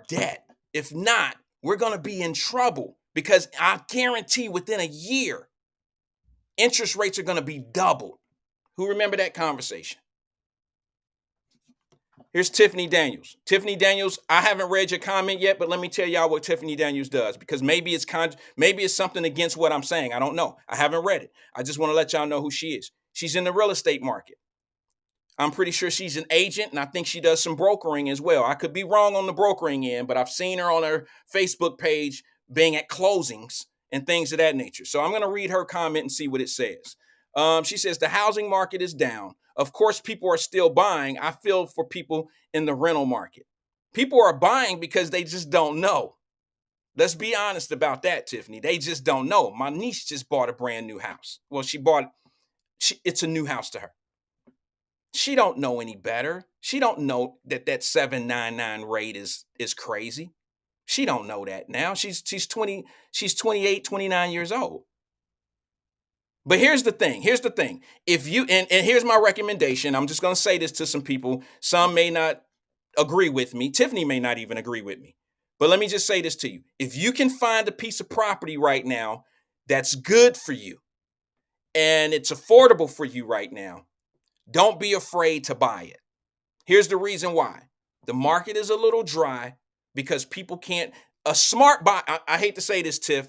debt. If not, we're going to be in trouble, because I guarantee within a year, interest rates are going to be doubled. Who remember that conversation? Here's Tiffany Daniels. Tiffany Daniels, I haven't read your comment yet, but let me tell y'all what Tiffany Daniels does, because maybe it's something against what I'm saying. I don't know. I haven't read it. I just want to let y'all know who she is. She's in the real estate market. I'm pretty sure she's an agent, and I think she does some brokering as well. I could be wrong on the brokering end, but I've seen her on her Facebook page being at closings and things of that nature. So I'm going to read her comment and see what it says. She says, the housing market is down. Of course, people are still buying. I feel for people in the rental market. People are buying because they just don't know. Let's be honest about that, Tiffany. They just don't know. My niece just bought a brand new house. Well, it's a new house to her. She don't know any better. She don't know that 799 rate is crazy. She don't know that now. She's 28, 29 years old. But here's the thing. If you and here's my recommendation. I'm just going to say this to some people. Some may not agree with me. Tiffany may not even agree with me. But let me just say this to you. If you can find a piece of property right now that's good for you and it's affordable for you right now, don't be afraid to buy it. Here's the reason why. The market is a little dry because people can't. A smart buy. I hate to say this, Tiff.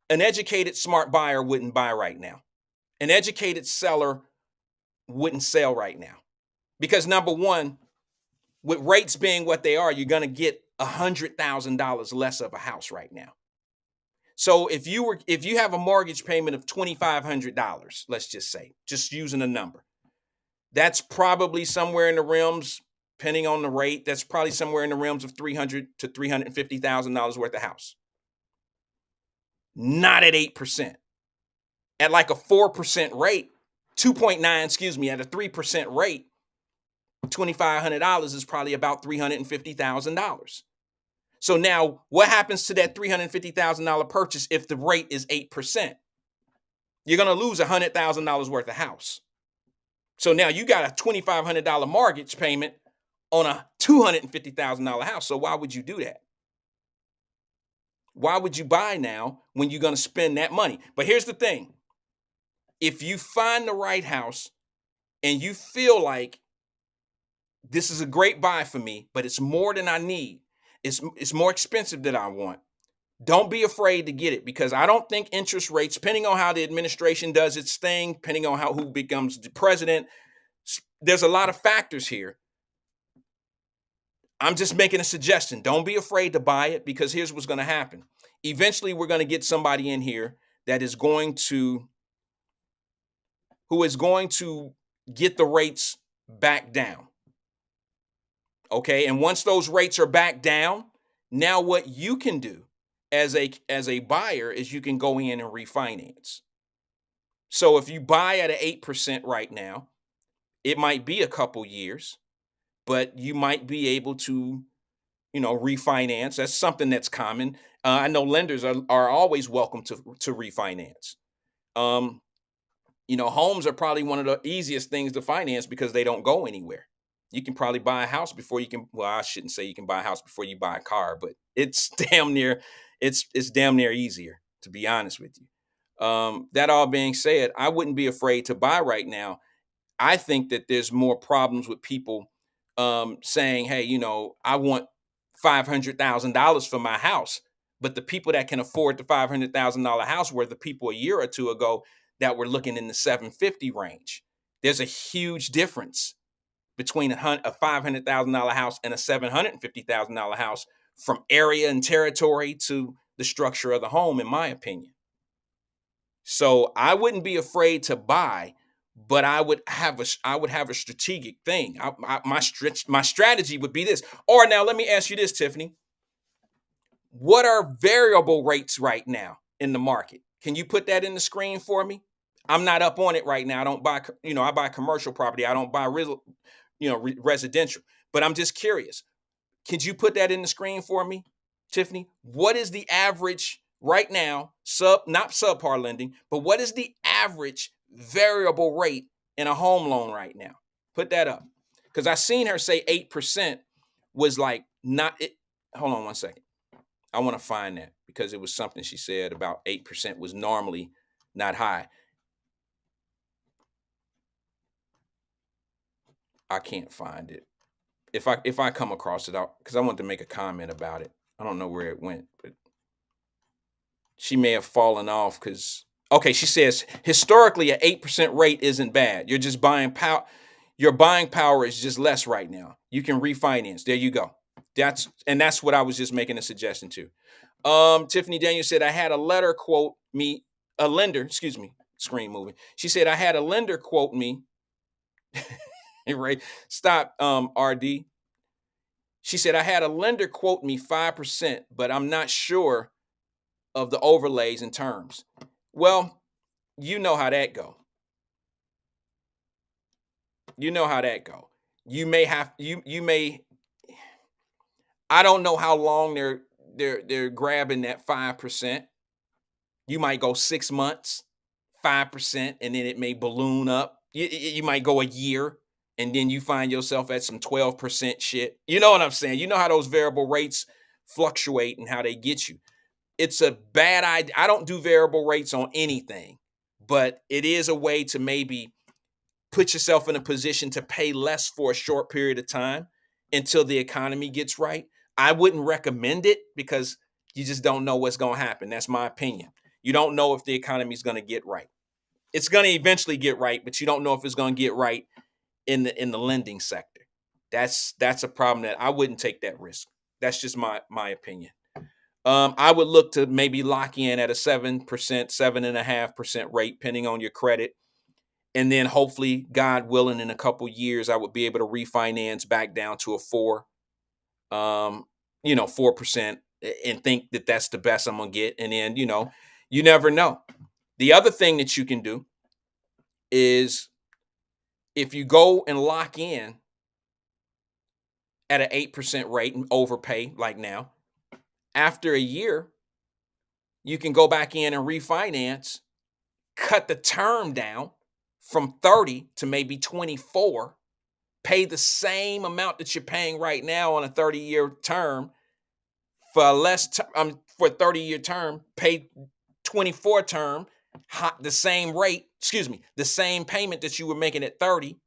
An educated, smart buyer wouldn't buy right now. An educated seller wouldn't sell right now. Because number one, with rates being what they are, you're going to get $100,000 less of a house right now. So if you have a mortgage payment of $2,500, let's just say, just using a number, that's probably somewhere in the realms, depending on the rate, that's probably somewhere in the realms of $300,000 to $350,000 worth of house. Not at 8%. At like a 4% rate, 2.9, excuse me, at a 3% rate, $2,500 is probably about $350,000. So now what happens to that $350,000 purchase if the rate is 8%? You're going to lose $100,000 worth of house. So now you got a $2,500 mortgage payment on a $250,000 house. So why would you do that? Why would you buy now when you're going to spend that money? But here's the thing. If you find the right house and you feel like this is a great buy for me, but it's more than I need, it's more expensive than I want, don't be afraid to get it, because I don't think interest rates, depending on how the administration does its thing, depending on who becomes the president, there's a lot of factors here. I'm just making a suggestion. Don't be afraid to buy it, because here's what's going to happen. Eventually, we're going to get somebody in here that is going to, who is going to get the rates back down. Okay. And once those rates are back down, now what you can do as a buyer is you can go in and refinance. So if you buy at an 8% right now, it might be a couple years, but you might be able to, refinance. That's something that's common. I know lenders are always welcome to refinance. Um, Homes are probably one of the easiest things to finance because they don't go anywhere. You can probably buy a house before you can. Well, I shouldn't say you can buy a house before you buy a car, but it's damn near. It's damn near easier, to be honest with you. That all being said, I wouldn't be afraid to buy right now. I think that there's more problems with people saying, "Hey, I want $500,000 for my house," but the people that can afford the $500,000 house were the people a year or two ago that were looking in the 750 range. There's a huge difference between a $500,000 house and a $750,000 house, from area and territory to the structure of the home, in my opinion. So I wouldn't be afraid to buy, but I would have a strategic thing. My strategy would be this. Or now let me ask you this, Tiffany. What are variable rates right now in the market? Can you put that in the screen for me? I'm not up on it right now. I don't buy, I buy commercial property. I don't buy residential. But I'm just curious. Could you put that in the screen for me, Tiffany? What is the average right now, not subpar lending, but what is the average variable rate in a home loan right now? Put that up. Because I seen her say 8% was like not it. Hold on one second. I want to find that, because it was something she said about 8% was normally not high. I can't find it. If I come across it, because I want to make a comment about it. I don't know where it went, but she may have fallen off because, okay, she says historically an 8% rate isn't bad. You're just buying power. Your buying power is just less right now. You can refinance. There you go. That's what I was just making a suggestion to. Tiffany Daniel said, I had a lender quote me, screen moving. She said, I had a lender quote me. Right. Stop, RD. She said, I had a lender quote me 5%, but I'm not sure of the overlays and terms. Well, you know how that go. You know how that go. You may, I don't know how long they're grabbing that 5%. You might go 6 months, 5%, and then it may balloon up. You might go a year, and then you find yourself at some 12% shit. You know what I'm saying? You know how those variable rates fluctuate and how they get you. It's a bad idea. I don't do variable rates on anything, but it is a way to maybe put yourself in a position to pay less for a short period of time until the economy gets right. I wouldn't recommend it because you just don't know what's going to happen. That's my opinion. You don't know if the economy is going to get right. It's going to eventually get right, but you don't know if it's going to get right in the lending sector. That's a problem that I wouldn't take that risk. That's just my opinion. I would look to maybe lock in at a 7%, 7.5% rate, depending on your credit. And then hopefully, God willing, in a couple years, I would be able to refinance back down to a 4%, and think that that's the best I'm going to get. And then, you never know. The other thing that you can do is if you go and lock in at an 8% rate and overpay like now, after a year, you can go back in and refinance, cut the term down from 30 to maybe 24, pay the same amount that you're paying right now on a 30-year term for for a 30-year term, pay 24 term, the same rate, the same payment that you were making at 30,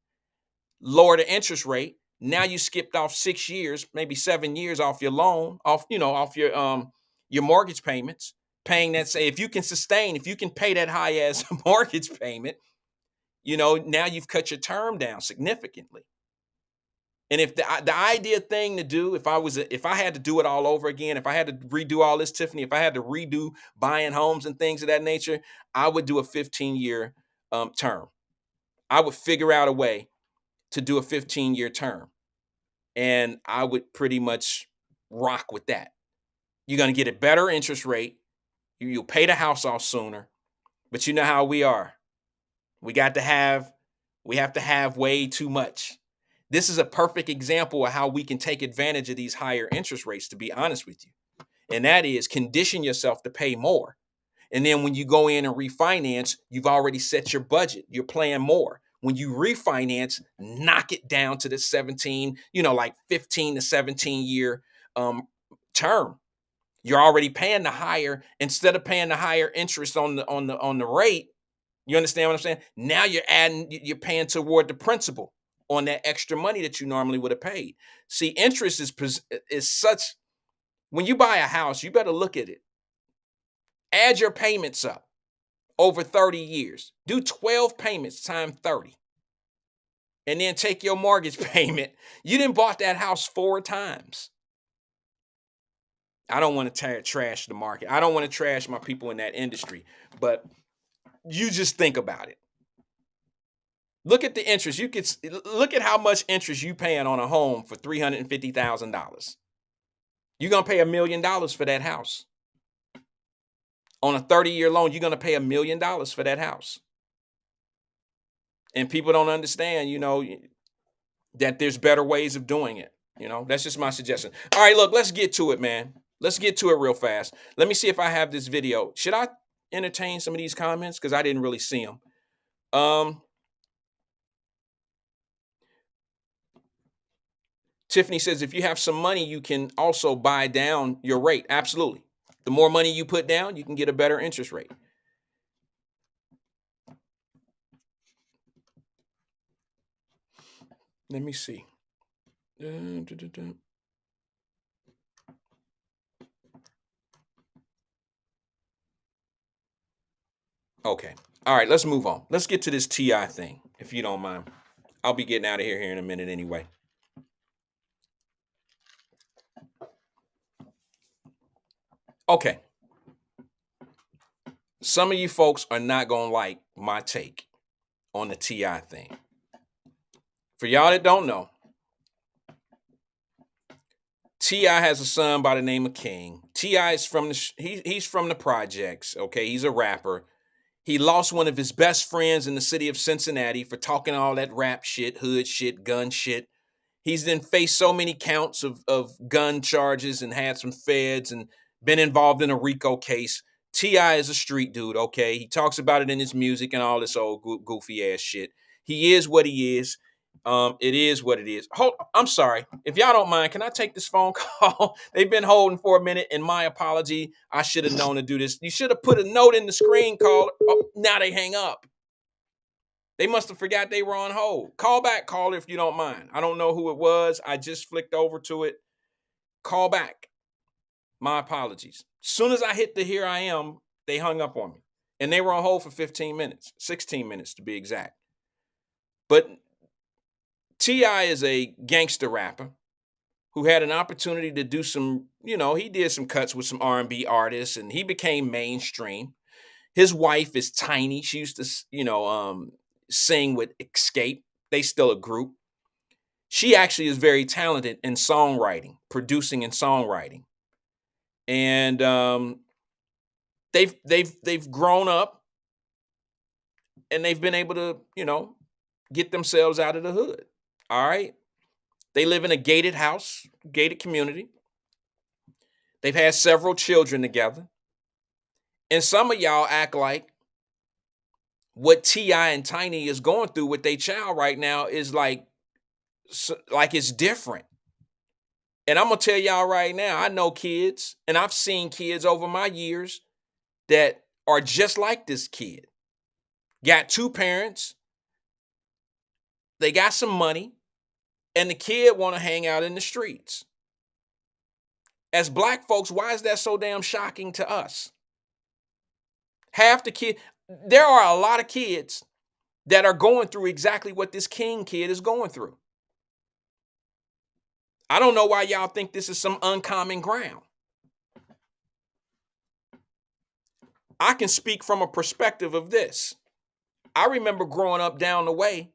lower the interest rate. Now you skipped off 6 years, maybe 7 years off your loan, off your mortgage payments, paying that. Say, if you can pay that high as mortgage payment, now you've cut your term down significantly. And if the idea thing to do, if I had to do it all over again, if I had to redo all this, Tiffany, if I had to redo buying homes and things of that nature, I would do a 15-year term. I would figure out a way to do a 15-year term, and I would pretty much rock with that. You're going to get a better interest rate. You'll pay the house off sooner, but you know how we are. We have to have way too much. This is a perfect example of how we can take advantage of these higher interest rates, to be honest with you. And that is condition yourself to pay more. And then when you go in and refinance, you've already set your budget. You're playing more. When you refinance, knock it down to the 17, like 15 to 17 year term. You're already paying the higher, instead of paying the higher interest on the rate. You understand what I'm saying? Now you're paying toward the principal on that extra money that you normally would have paid. See, interest is such, when you buy a house, you better look at it. Add your payments up over 30 years. Do 12 payments times 30. And then take your mortgage payment. You done bought that house 4 times. I don't want to trash the market. I don't want to trash my people in that industry. But you just think about it. Look at the interest. You could look at how much interest you paying on a home for $350,000. You're gonna pay $1 million for that house. On a 30-year loan, you're gonna pay $1 million for that house. And people don't understand, that there's better ways of doing it. That's just my suggestion. All right, look, let's get to it, man. Let's get to it real fast. Let me see if I have this video. Should I entertain some of these comments? Because I didn't really see them. Tiffany says, if you have some money, you can also buy down your rate. Absolutely. The more money you put down, you can get a better interest rate. Let me see. Okay. All right, let's move on. Let's get to this TI thing, if you don't mind. I'll be getting out of here in a minute anyway. Okay. Some of you folks are not going to like my take on the TI thing. For y'all that don't know, T.I. has a son by the name of King. T.I. is he's from the projects, okay? He's a rapper. He lost one of his best friends in the city of Cincinnati for talking all that rap shit, hood shit, gun shit. He's then faced so many counts of gun charges and had some feds and been involved in a RICO case. T.I. is a street dude, okay? He talks about it in his music and all this old goofy ass shit. He is what he is. It is what it is. I'm sorry. If y'all don't mind, can I take this phone call? They've been holding for a minute, and my apology. I should have known to do this. You should have put a note in the screen call. Oh, now they hang up. They must have forgot they were on hold. Call back, caller, if you don't mind. I don't know who it was. I just flicked over to it. Call back. My apologies. Soon as I hit the here I am, they hung up on me. And they were on hold for 15 minutes, 16 minutes to be exact. But T.I. is a gangster rapper who had an opportunity to do some, he did some cuts with some R&B artists, and he became mainstream. His wife is Tiny. She used to, sing with Escape. They still a group. She actually is very talented in songwriting, producing and songwriting. And they've grown up, and they've been able to, get themselves out of the hood. All right. They live in a gated house, gated community. They've had several children together. And some of y'all act like what T.I. and Tiny is going through with their child right now is like it's different. And I'm going to tell y'all right now, I know kids, and I've seen kids over my years that are just like this kid. Got two parents, they got some money, and the kid want to hang out in the streets. As black folks, why is that so damn shocking to us? Half the kid, there are a lot of kids that are going through exactly what this King kid is going through. I don't know why y'all think this is some uncommon ground. I can speak from a perspective of this. I remember growing up down the way,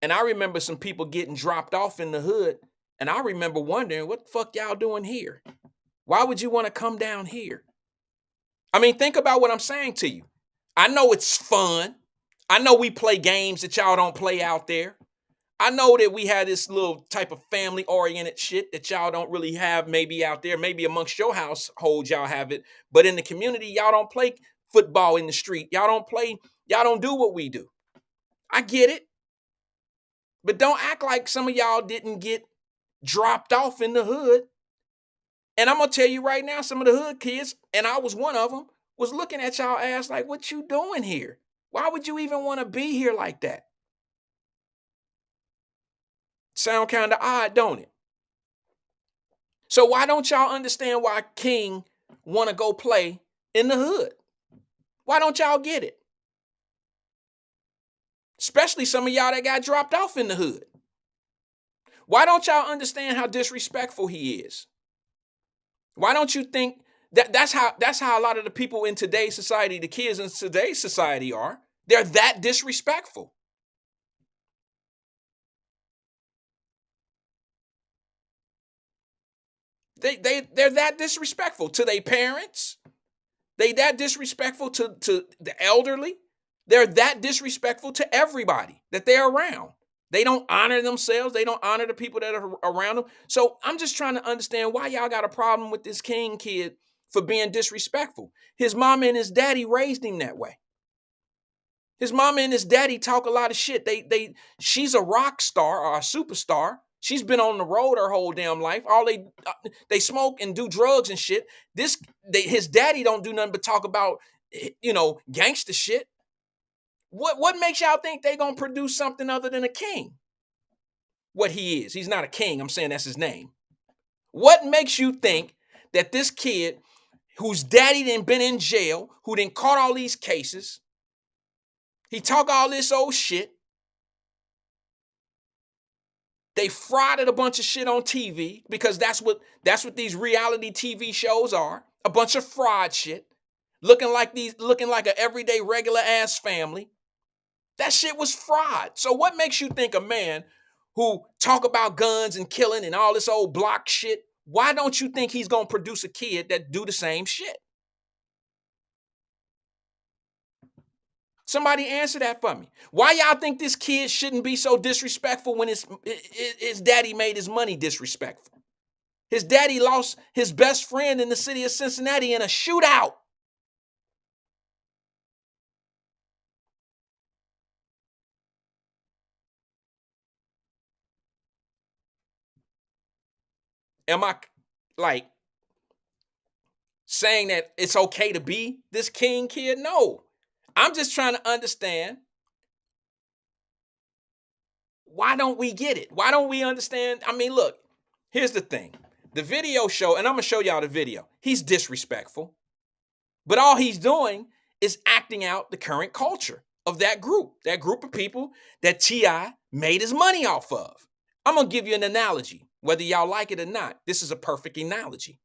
and I remember some people getting dropped off in the hood, and I remember wondering, what the fuck y'all doing here? Why would you want to come down here? I mean, think about what I'm saying to you. I know it's fun. I know we play games that y'all don't play out there. I know that we had this little type of family oriented shit that y'all don't really have maybe out there. Maybe amongst your household, y'all have it. But in the community, y'all don't play football in the street. Y'all don't do what we do. I get it. But don't act like some of y'all didn't get dropped off in the hood. And I'm going to tell you right now, some of the hood kids, and I was one of them, was looking at y'all ass like, what you doing here? Why would you even want to be here like that? Sound kind of odd, don't it? So why don't y'all understand why King want to go play in the hood? Why don't y'all get it? Especially some of y'all that got dropped off in the hood. Why don't y'all understand how disrespectful he is? Why don't you think that's how a lot of the people in today's society, the kids in today's society are? They're that disrespectful. They're that disrespectful to their parents. They that disrespectful to the elderly. They're that disrespectful to everybody that they're around. They don't honor themselves. They don't honor the people that are around them. So I'm just trying to understand why y'all got a problem with this King kid for being disrespectful. His mama and his daddy raised him that way. His mama and his daddy talk a lot of shit. She's a rock star or a superstar. She's been on the road her whole damn life. All they smoke and do drugs and shit. His daddy don't do nothing but talk about gangster shit. What makes y'all think they gonna produce something other than a king? What he is? He's not a king. I'm saying that's his name. What makes you think that this kid, whose daddy done been in jail, who done caught all these cases, he talk all this old shit. They frauded a bunch of shit on TV because that's what these reality TV shows are. A bunch of fraud shit. Looking like an everyday regular ass family. That shit was fraud. So what makes you think a man who talk about guns and killing and all this old block shit, why don't you think he's going to produce a kid that do the same shit? Somebody answer that for me. Why y'all think this kid shouldn't be so disrespectful when his daddy made his money disrespectful? His daddy lost his best friend in the city of Cincinnati in a shootout. Am I like saying that it's okay to be this King kid? No. I'm just trying to understand, why don't we get it? Why don't we understand? I mean, look, here's the thing. The video show, and I'm going to show y'all the video. He's disrespectful. But all he's doing is acting out the current culture of that group of people that T.I. made his money off of. I'm going to give you an analogy, whether y'all like it or not. This is a perfect analogy.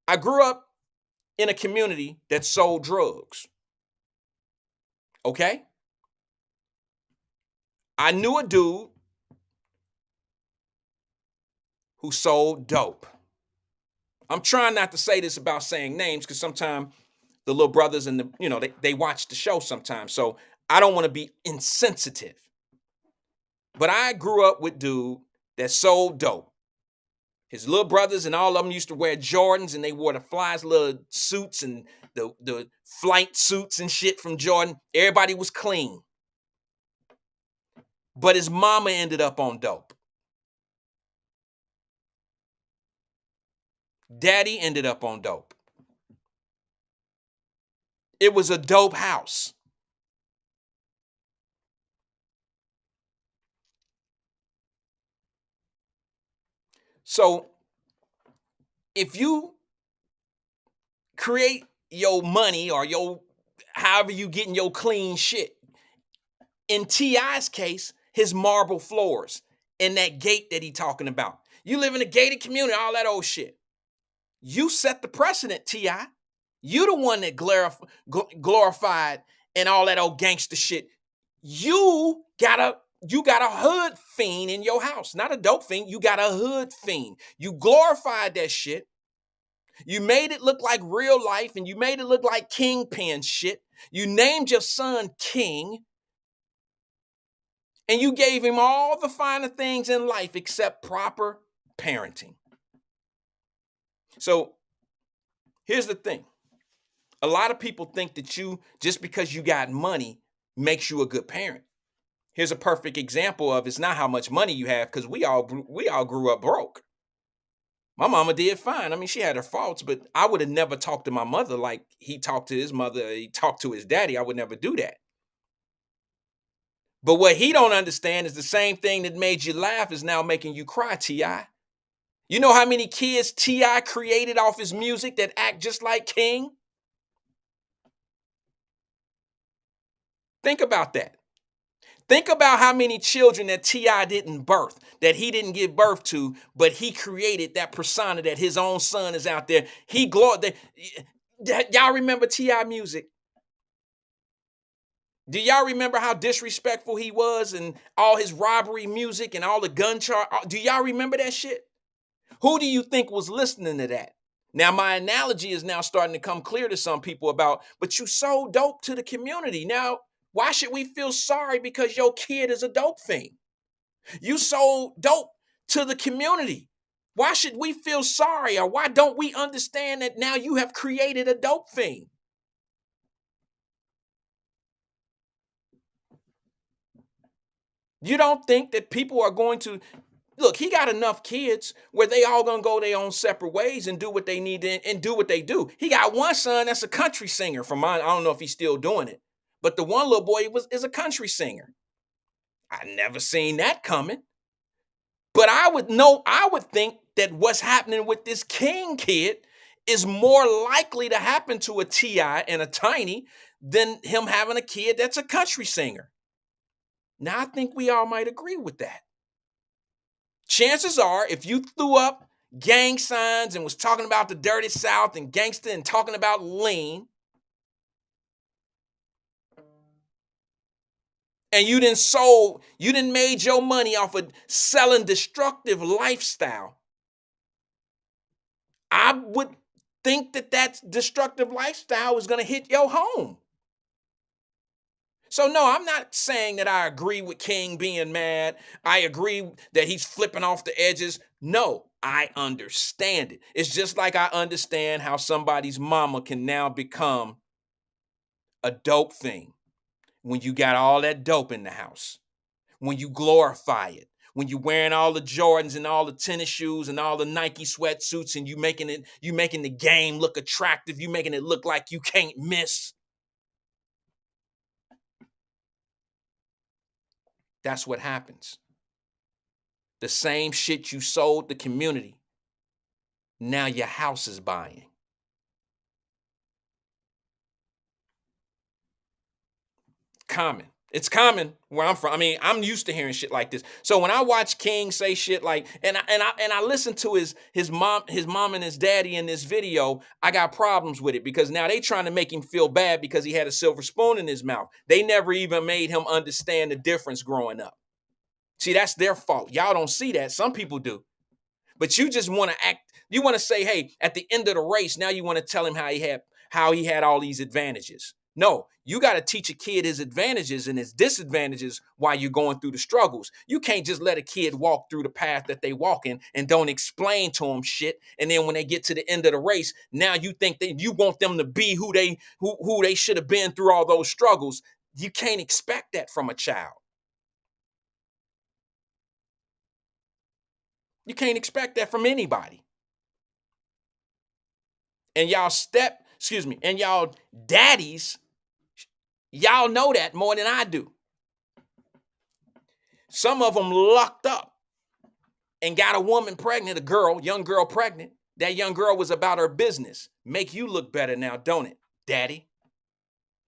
I grew up in a community that sold drugs. Okay? I knew a dude who sold dope. I'm trying not to say this about saying names because sometimes the little brothers and they watch the show sometimes. So I don't want to be insensitive. But I grew up with dude that sold dope. His little brothers and all of them used to wear Jordans, and they wore the flyest little suits and the flight suits and shit from Jordan. Everybody was clean. But his mama ended up on dope. Daddy ended up on dope. It was a dope house. So if you create your money or your however you getting your clean shit, in T.I.'s case, his marble floors and that gate that he talking about. You live in a gated community, all that old shit. You set the precedent, T.I. You the one that glorified and all that old gangster shit. You got a hood fiend in your house, not a dope fiend. You got a hood fiend. You glorified that shit. You made it look like real life, and you made it look like kingpin shit. You named your son King, and you gave him all the finer things in life except proper parenting. So here's the thing. A lot of people think that you, just because you got money, makes you a good parent. Here's a perfect example of it's not how much money you have, because we all grew up broke. My mama did fine. I mean, she had her faults, but I would have never talked to my mother like he talked to his mother, he talked to his daddy. I would never do that. But what he don't understand is the same thing that made you laugh is now making you cry, T.I. You know how many kids T.I. created off his music that act just like King? Think about that. Think about how many children that T.I. didn't birth, that he didn't give birth to, but he created that persona that his own son is out there. He glorified. Y'all remember T.I. music? Do y'all remember how disrespectful he was and all his robbery music and all the gun charge? Do y'all remember that shit? Who do you think was listening to that? Now, my analogy is now starting to come clear to some people about, but you so dope to the community. Now, why should we feel sorry because your kid is a dope fiend? You so dope to the community. Why should we feel sorry, or why don't we understand that now you have created a dope fiend? You don't think that people are going to look? He got enough kids where they all gonna go their own separate ways and do what they need to and do what they do. He got one son that's a country singer from mine. I don't know if he's still doing it, but the one little boy is a country singer. I never seen that coming. But I would think that what's happening with this King kid is more likely to happen to a T.I. and a Tiny than him having a kid that's a country singer. Now, I think we all might agree with that. Chances are, if you threw up gang signs and was talking about the dirty South and gangster and talking about lean, and you didn't made your money off of selling destructive lifestyle, I would think that destructive lifestyle is going to hit your home. So no, I'm not saying that I agree with King being mad. I agree that he's flipping off the edges. No, I understand it. It's just like I understand how somebody's mama can now become a dope thing when you got all that dope in the house, when you glorify it, when you wearing all the Jordans and all the tennis shoes and all the Nike sweatsuits, and you making the game look attractive, you making it look like you can't miss. That's what happens. The same shit you sold the community, now your house is buying. Common. It's common where I'm from. I mean, I'm used to hearing shit like this. So when I watch King say shit like, and I listen to his mom and his daddy in this video, I got problems with it because now they trying to make him feel bad because he had a silver spoon in his mouth. They never even made him understand the difference growing up. See, that's their fault. Y'all don't see that. Some people do. But you just want to act, you want to say, hey, at the end of the race, now you want to tell him how he had all these advantages. No, you got to teach a kid his advantages and his disadvantages while you're going through the struggles. You can't just let a kid walk through the path that they walk in and don't explain to them shit. And then when they get to the end of the race, now you think that you want them to be who they should have been through all those struggles. You can't expect that from a child. You can't expect that from anybody. And y'all excuse me, and y'all daddies, y'all know that more than I do. Some of them lucked up and got a woman pregnant, a girl, young girl pregnant. That young girl was about her business. Make you look better now, don't it, daddy?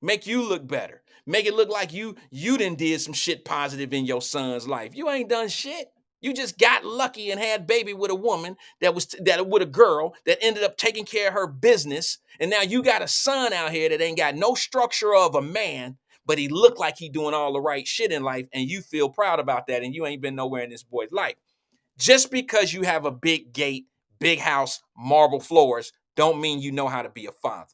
Make you look better. Make it look like you done did some shit positive in your son's life. You ain't done shit. You just got lucky and had baby with a woman that with a girl that ended up taking care of her business. And now you got a son out here that ain't got no structure of a man, but he looked like he doing all the right shit in life, and you feel proud about that, and you ain't been nowhere in this boy's life. Just because you have a big gate, big house, marble floors, don't mean you know how to be a father.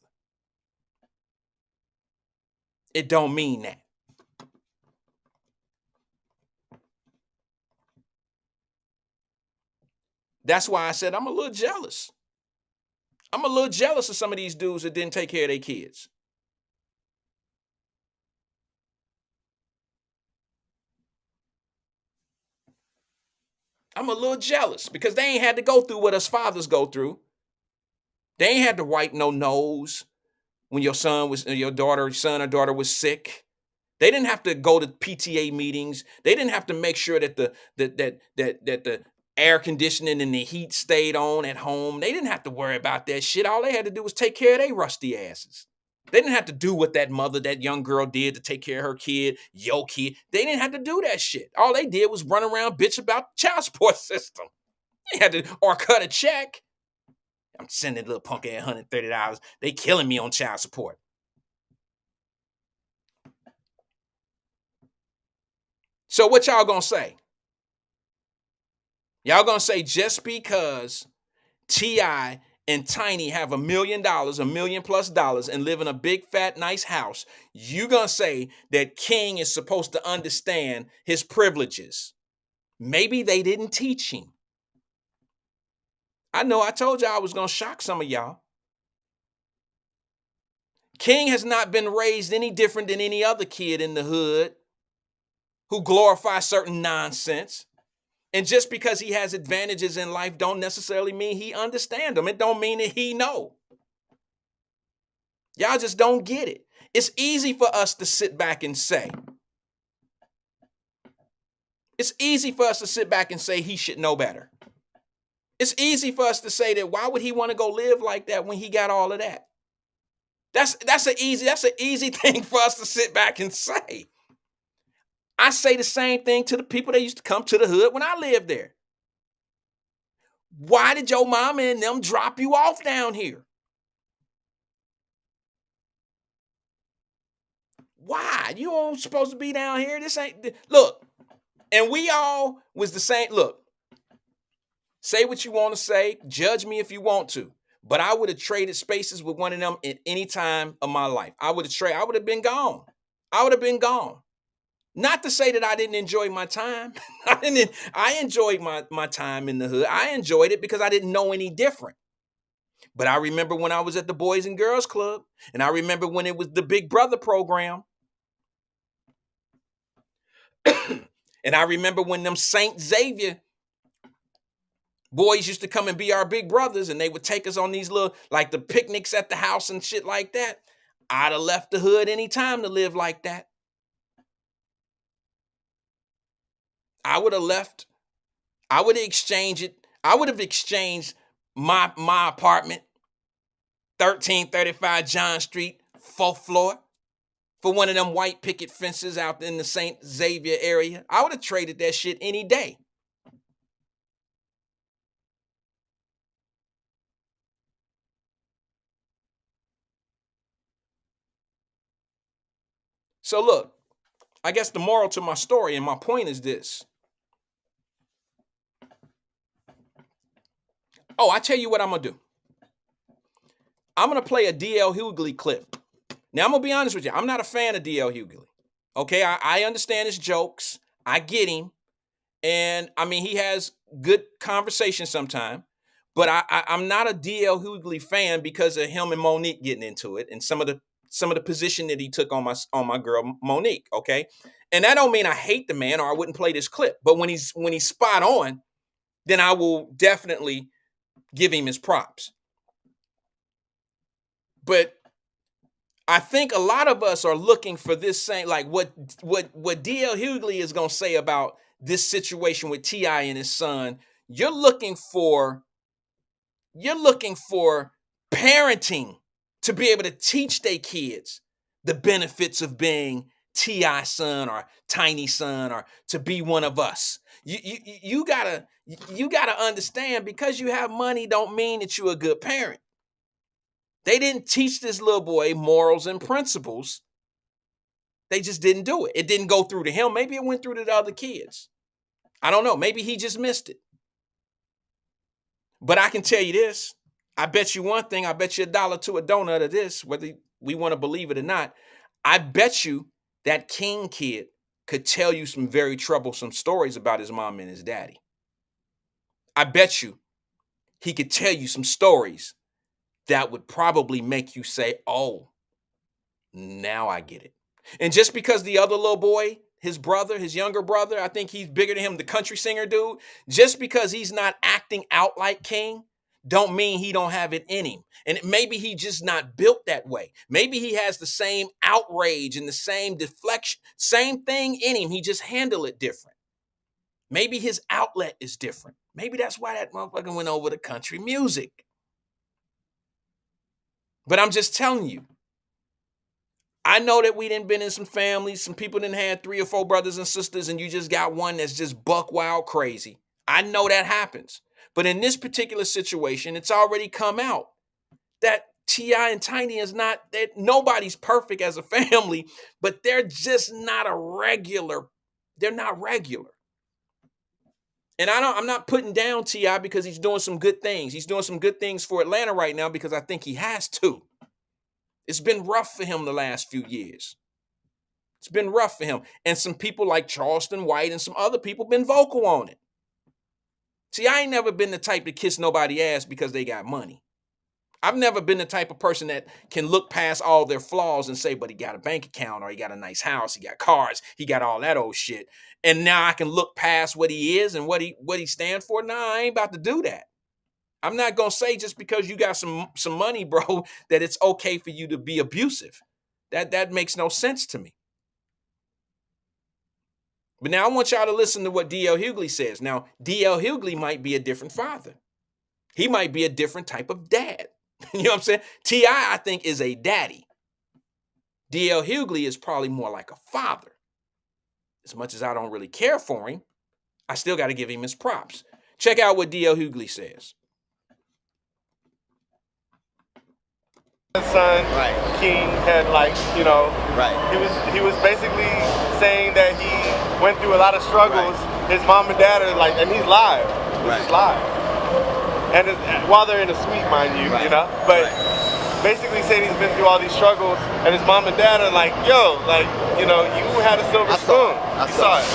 It don't mean that. That's why I said I'm a little jealous. I'm a little jealous of some of these dudes that didn't take care of their kids. I'm a little jealous because they ain't had to go through what us fathers go through. They ain't had to wipe no nose when your son or daughter was sick. They didn't have to go to PTA meetings. They didn't have to make sure that the air conditioning and the heat stayed on at home. They didn't have to worry about that shit. All they had to do was take care of their rusty asses. They didn't have to do what that young girl did to take care of her kid, your kid. They didn't have to do that shit. All they did was run around bitch about the child support system. They had to, or cut a check. I'm sending little punk ass $130. They killing me on child support. So what y'all gonna say? Y'all gonna say just because T.I. and Tiny have $1 million, $1 million plus dollars, and live in a big, fat, nice house, you gonna say that King is supposed to understand his privileges? Maybe they didn't teach him. I know I told y'all I was gonna shock some of y'all. King has not been raised any different than any other kid in the hood who glorify certain nonsense. And just because he has advantages in life don't necessarily mean he understands them. It don't mean that he know. Y'all just don't get it. It's easy for us to sit back and say. It's easy for us to sit back and say he should know better. It's easy for us to say that why would he want to go live like that when he got all of that? That's an easy thing for us to sit back and say. I say the same thing to the people that used to come to the hood when I lived there. Why did your mama and them drop you off down here? Why? You ain't supposed to be down here. This ain't, look, and we all was the same. Look, say what you want to say. Judge me if you want to. But I would have traded spaces with one of them at any time of my life. I would have been gone. I would have been gone. Not to say that I didn't enjoy my time. I enjoyed my time in the hood. I enjoyed it because I didn't know any different. But I remember when I was at the Boys and Girls Club, and I remember when it was the Big Brother program. And I remember when them St. Xavier boys used to come and be our big brothers, and they would take us on these little, like the picnics at the house and shit like that. I'd have left the hood any time to live like that. I would have left. I would have exchanged it. I would have exchanged my apartment, 1335 John Street, 4th floor, for one of them white picket fences out in the St. Xavier area. I would have traded that shit any day. So look, I guess the moral to my story and my point is this. Oh, I tell you what I'm going to do. I'm going to play a D.L. Hughley clip. Now, I'm going to be honest with you. I'm not a fan of D.L. Hughley. Okay, I understand his jokes. I get him. And, I mean, he has good conversation sometimes. But I'm not a D.L. Hughley fan because of him and Monique getting into it and some of the position that he took on my girl Monique, okay? And that don't mean I hate the man or I wouldn't play this clip. But when he's spot on, then I will definitely give him his props. But I think a lot of us are looking for this same, like what DL Hughley is gonna say about this situation with T.I. and his son. You're looking for parenting to be able to teach their kids the benefits of being T.I. son or Tiny son, or to be one of us. You gotta understand, because you have money don't mean that you're a good parent. They didn't teach this little boy morals and principles. They just didn't do it. It didn't go through to him. Maybe it went through to the other kids. I don't know. Maybe he just missed it. But I can tell you this. I bet you one thing. I bet you $1 to a donut of this, whether we want to believe it or not. I bet you that King kid could tell you some very troublesome stories about his mom and his daddy. I bet you he could tell you some stories that would probably make you say, oh, now I get it. And just because the other little boy, his brother, his younger brother, I think he's bigger than him, the country singer dude, just because he's not acting out like King, don't mean he don't have it in him. And maybe he just not built that way. Maybe he has the same outrage and the same deflection, same thing in him. He just handle it different. Maybe his outlet is different. Maybe that's why that motherfucker went over to country music. But I'm just telling you, I know that we done been in some families, some people done had 3 or 4 brothers and sisters, and you just got one that's just buck wild crazy. I know that happens. But in this particular situation, it's already come out that T.I. and Tiny is not, that nobody's perfect as a family, but they're just not they're not regular. And I'm not putting down T.I. because he's doing some good things. He's doing some good things for Atlanta right now because I think he has to. It's been rough for him the last few years. It's been rough for him. And some people like Charleston White and some other people been vocal on it. See, I ain't never been the type to kiss nobody ass because they got money. I've never been the type of person that can look past all their flaws and say, but he got a bank account, or he got a nice house, he got cars, he got all that old shit. And now I can look past what he is and what he stands for. Nah, I ain't about to do that. I'm not going to say just because you got some money, bro, that it's okay for you to be abusive. That makes no sense to me. But now I want y'all to listen to what D.L. Hughley says. Now, D.L. Hughley might be a different father. He might be a different type of dad. You know what I'm saying? T.I., I think, is a daddy. D.L. Hughley is probably more like a father. As much as I don't really care for him, I still got to give him his props. Check out what D.L. Hughley says. Son, right. King had right. He was basically saying that he went through a lot of struggles. Right. His mom and dad are and he's live. He's live. And while they're in a suite, mind you, but basically saying he's been through all these struggles, and his mom and dad are yo, you had a silver spoon. I saw it.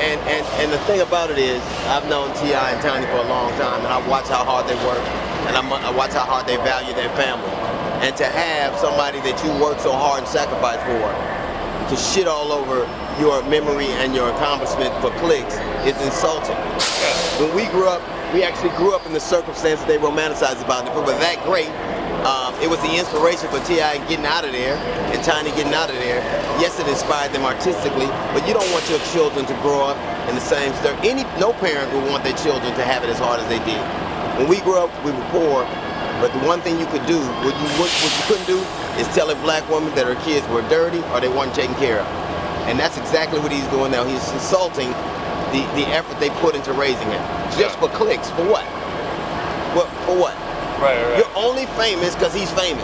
And the thing about it is, I've known T.I. and Tiny for a long time, and I watch how hard they work, and I watch how hard they value their family. And to have somebody that you work so hard and sacrifice for to shit all over your memory and your accomplishment for clicks is insulting. When we grew up, we actually grew up in the circumstances they romanticized about it. If it was that great, it was the inspiration for T.I. getting out of there and Tiny getting out of there. Yes, it inspired them artistically, but you don't want your children to grow up in the same stuff. No parent would want their children to have it as hard as they did. When we grew up, we were poor. But the one thing you could do, what you couldn't do, is tell a black woman that her kids were dirty or they weren't taken care of. And that's exactly what he's doing now. He's insulting the effort they put into raising him. Just for clicks. For what? For what? Right. You're only famous because he's famous.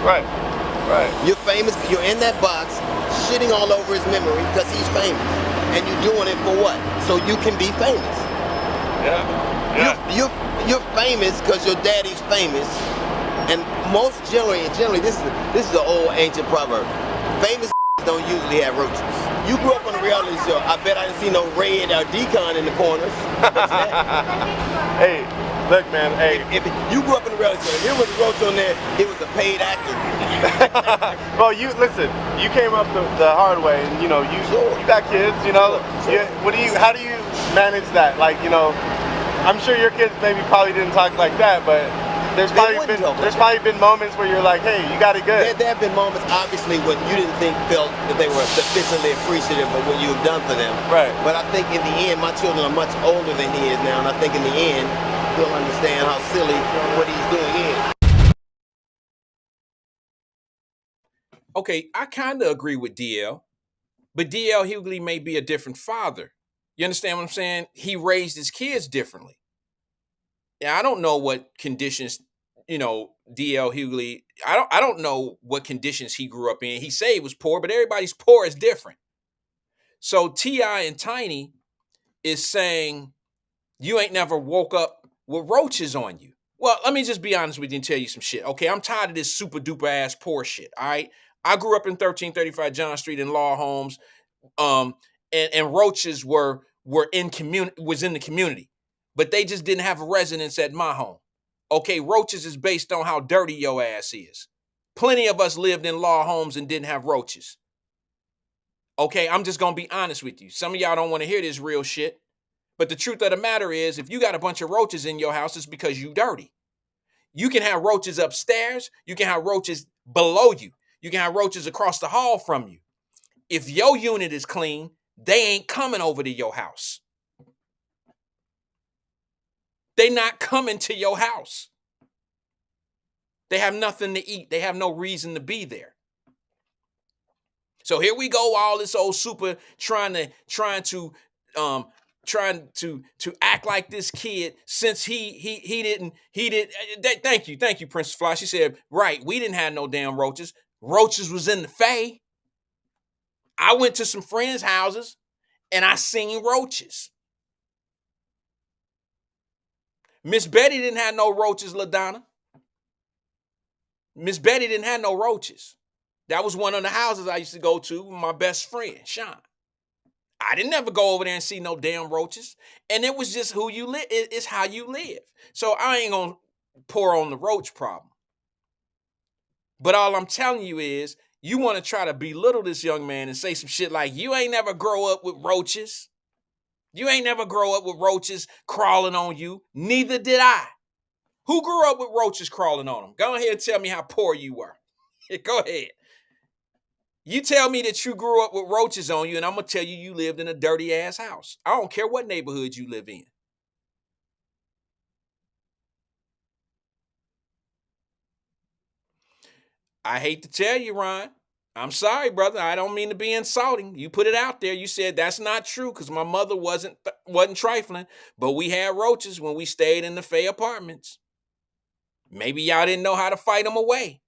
Right. You're famous, you're in that box, shitting all over his memory because he's famous. And you're doing it for what? So you can be famous. You're famous because your daddy's famous, and most generally, this is an old ancient proverb. Famous don't usually have roaches. You grew up on a reality show. I bet I didn't see no Red or Decon in the corners. Hey, look, man. Hey, if you grew up in a reality show, there was a roach on there. It was a paid actor. Well, you came up the hard way, and you got kids. How do you manage that? I'm sure your kids probably didn't talk like that, but there's probably been moments where you're like, hey, you got it good. There have been moments, obviously, when you didn't felt that they were sufficiently appreciative of what you've done for them. Right. But I think in the end, my children are much older than he is now, and I think in the end, he'll understand how silly what he's doing is. Okay, I kind of agree with DL, but DL Hughley may be a different father. You understand what I'm saying? He raised his kids differently. Yeah, I don't know what conditions, DL Hughley. I don't know what conditions he grew up in. He say he was poor, but everybody's poor is different. So T.I. and Tiny is saying you ain't never woke up with roaches on you. Well, let me just be honest with you and tell you some shit. Okay, I'm tired of this super duper ass poor shit. All right. I grew up in 1335 John Street in law homes. And roaches was in the community, but they just didn't have a residence at my home. Okay, roaches is based on how dirty your ass is. Plenty of us lived in law homes and didn't have roaches. Okay, I'm just gonna be honest with you. Some of y'all don't want to hear this real shit, but the truth of the matter is, if you got a bunch of roaches in your house, it's because you dirty. You can have roaches upstairs. You can have roaches below you. You can have roaches across the hall from you. If your unit is clean, they ain't coming over to your house. They not coming to your house. They have nothing to eat. They have no reason to be there. So here we go, all this old super trying to act like this kid since he didn't. Thank you, Princess Fly. She said, right, we didn't have no damn roaches. Roaches was in the Fae. I went to some friends' houses and I seen roaches. Miss Betty didn't have no roaches, LaDonna. Miss Betty didn't have no roaches. That was one of the houses I used to go to with my best friend, Sean. I didn't ever go over there and see no damn roaches. And it was just who you live. It's how you live. So I ain't going to pour on the roach problem. But all I'm telling you is, you want to try to belittle this young man and say some shit like, you ain't never grow up with roaches. You ain't never grow up with roaches crawling on you. Neither did I. Who grew up with roaches crawling on them? Go ahead and tell me how poor you were. Go ahead. You tell me that you grew up with roaches on you, and I'm going to tell you lived in a dirty-ass house. I don't care what neighborhood you live in. I hate to tell you, Ron. I'm sorry, brother. I don't mean to be insulting. You put it out there. You said that's not true because my mother wasn't trifling, but we had roaches when we stayed in the Fay apartments. Maybe y'all didn't know how to fight them away.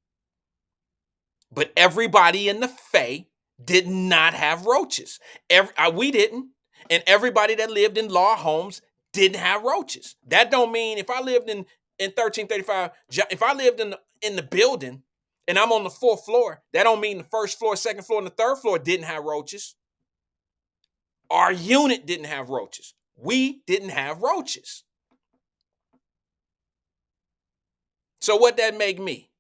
But everybody in the Fay did not have roaches. We didn't. And everybody that lived in law homes didn't have roaches. That don't mean if I lived in 1335, if I lived in the building and I'm on the 4th floor, that don't mean the 1st floor, 2nd floor, and the 3rd floor didn't have roaches. Our unit didn't have roaches. We didn't have roaches. So what that make me?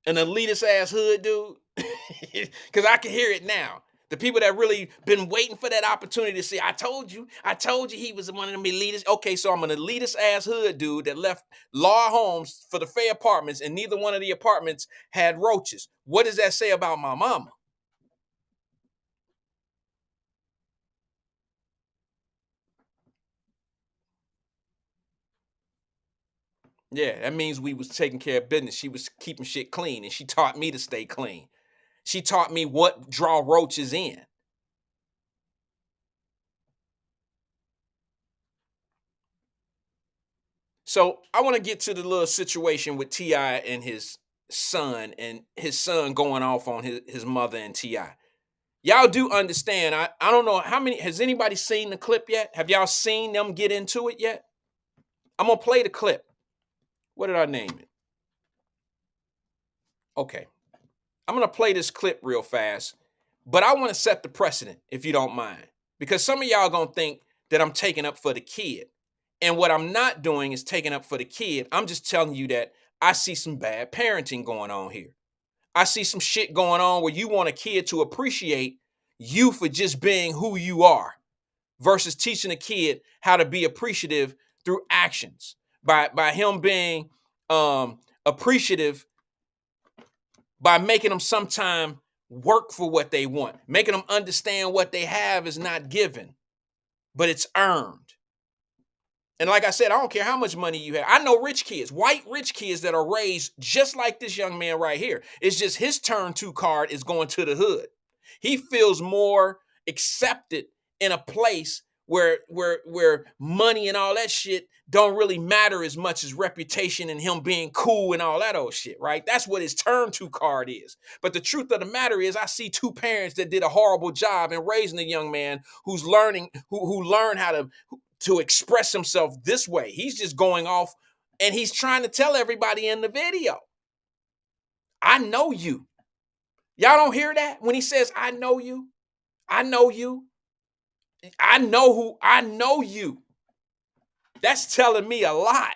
An elitist ass hood dude? Because I can hear it now. The people that really been waiting for that opportunity to say, I told you he was one of them elitists. Okay, so I'm an elitist ass hood dude that left law homes for the Fay apartments, and neither one of the apartments had roaches. What does that say about my mama? Yeah, that means we was taking care of business. She was keeping shit clean, and she taught me to stay clean. She taught me what draw roaches in. So I want to get to the little situation with T.I. and his son going off on his mother and T.I. Y'all do understand. I don't know how many, has anybody seen the clip yet? Have y'all seen them get into it yet? I'm going to play the clip. What did I name it? Okay. I'm going to play this clip real fast, but I want to set the precedent, if you don't mind, because some of y'all going to think that I'm taking up for the kid. And what I'm not doing is taking up for the kid. I'm just telling you that I see some bad parenting going on here. I see some shit going on where you want a kid to appreciate you for just being who you are versus teaching a kid how to be appreciative through actions by him being appreciative by making them sometime work for what they want, making them understand what they have is not given, but it's earned. And like I said, I don't care how much money you have. I know rich kids, white rich kids that are raised just like this young man right here. It's just his turn to card is going to the hood. He feels more accepted in a place where money and all that shit don't really matter as much as reputation and him being cool and all that old shit, right? That's what his turn to card is. But the truth of the matter is I see two parents that did a horrible job in raising a young man who's learning, who learned how to express himself this way. He's just going off and he's trying to tell everybody in the video, I know you. Y'all don't hear that? When he says, I know you, I know you, I know you. That's telling me a lot.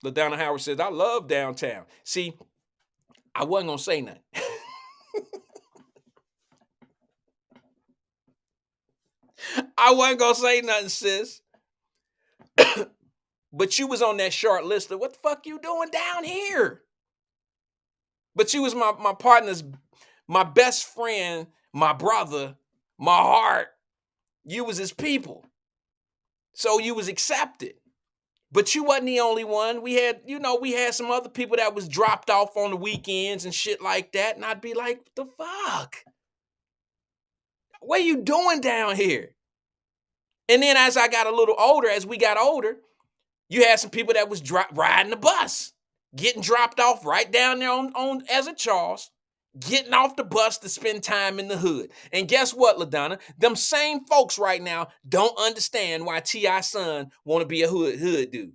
LaDonna Howard says, I love downtown. See, I wasn't going to say nothing. I wasn't going to say nothing, sis. But you was on that short list of what the fuck you doing down here? But you was my partner's, my best friend, my brother, my heart. You was his people. So you was accepted. But you wasn't the only one. We had some other people that was dropped off on the weekends and shit like that. And I'd be like, what the fuck? What are you doing down here? And then as we got older, you had some people that was riding the bus, getting dropped off right down there on Ezra Charles, getting off the bus to spend time in the hood. And guess what, LaDonna? Them same folks right now don't understand why T.I.'s son want to be a hood dude.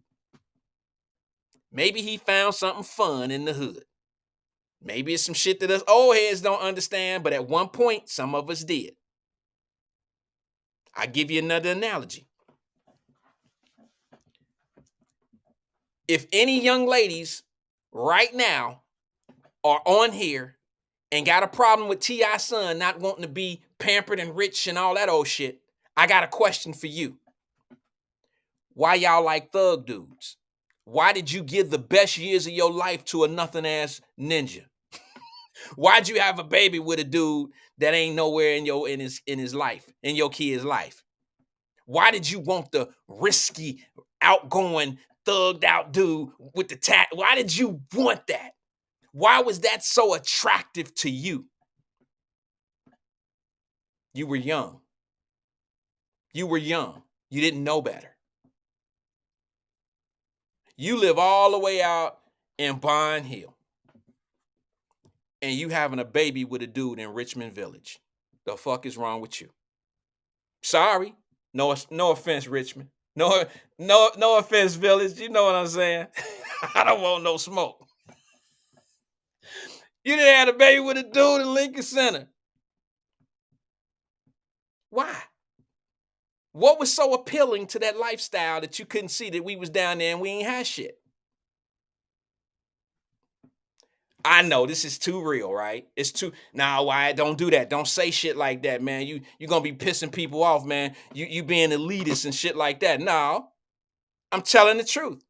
Maybe he found something fun in the hood. Maybe it's some shit that us old heads don't understand, but at one point, some of us did. I give you another analogy. If any young ladies right now are on here and got a problem with T.I.'s son not wanting to be pampered and rich and all that old shit, I got a question for you. Why y'all like thug dudes? Why did you give the best years of your life to a nothing-ass ninja? Why'd you have a baby with a dude that ain't nowhere in his life, in your kid's life? Why did you want the risky, outgoing, thugged out dude with the tat? Why did you want that? Why was that so attractive to you? You were young. You were young. You didn't know better. You live all the way out in Bond Hill. And you having a baby with a dude in Richmond Village. The fuck is wrong with you? Sorry. No offense, Richmond. No offense, Village. You know what I'm saying? I don't want no smoke. You didn't have a baby with a dude in Lincoln Center. Why? What was so appealing to that lifestyle that you couldn't see that we was down there and we ain't had shit? I know this is too real, right? It's too, Wyatt, don't do that. Don't say shit like that, man. You're going to be pissing people off, man. You being elitist and shit like that. No, I'm telling the truth.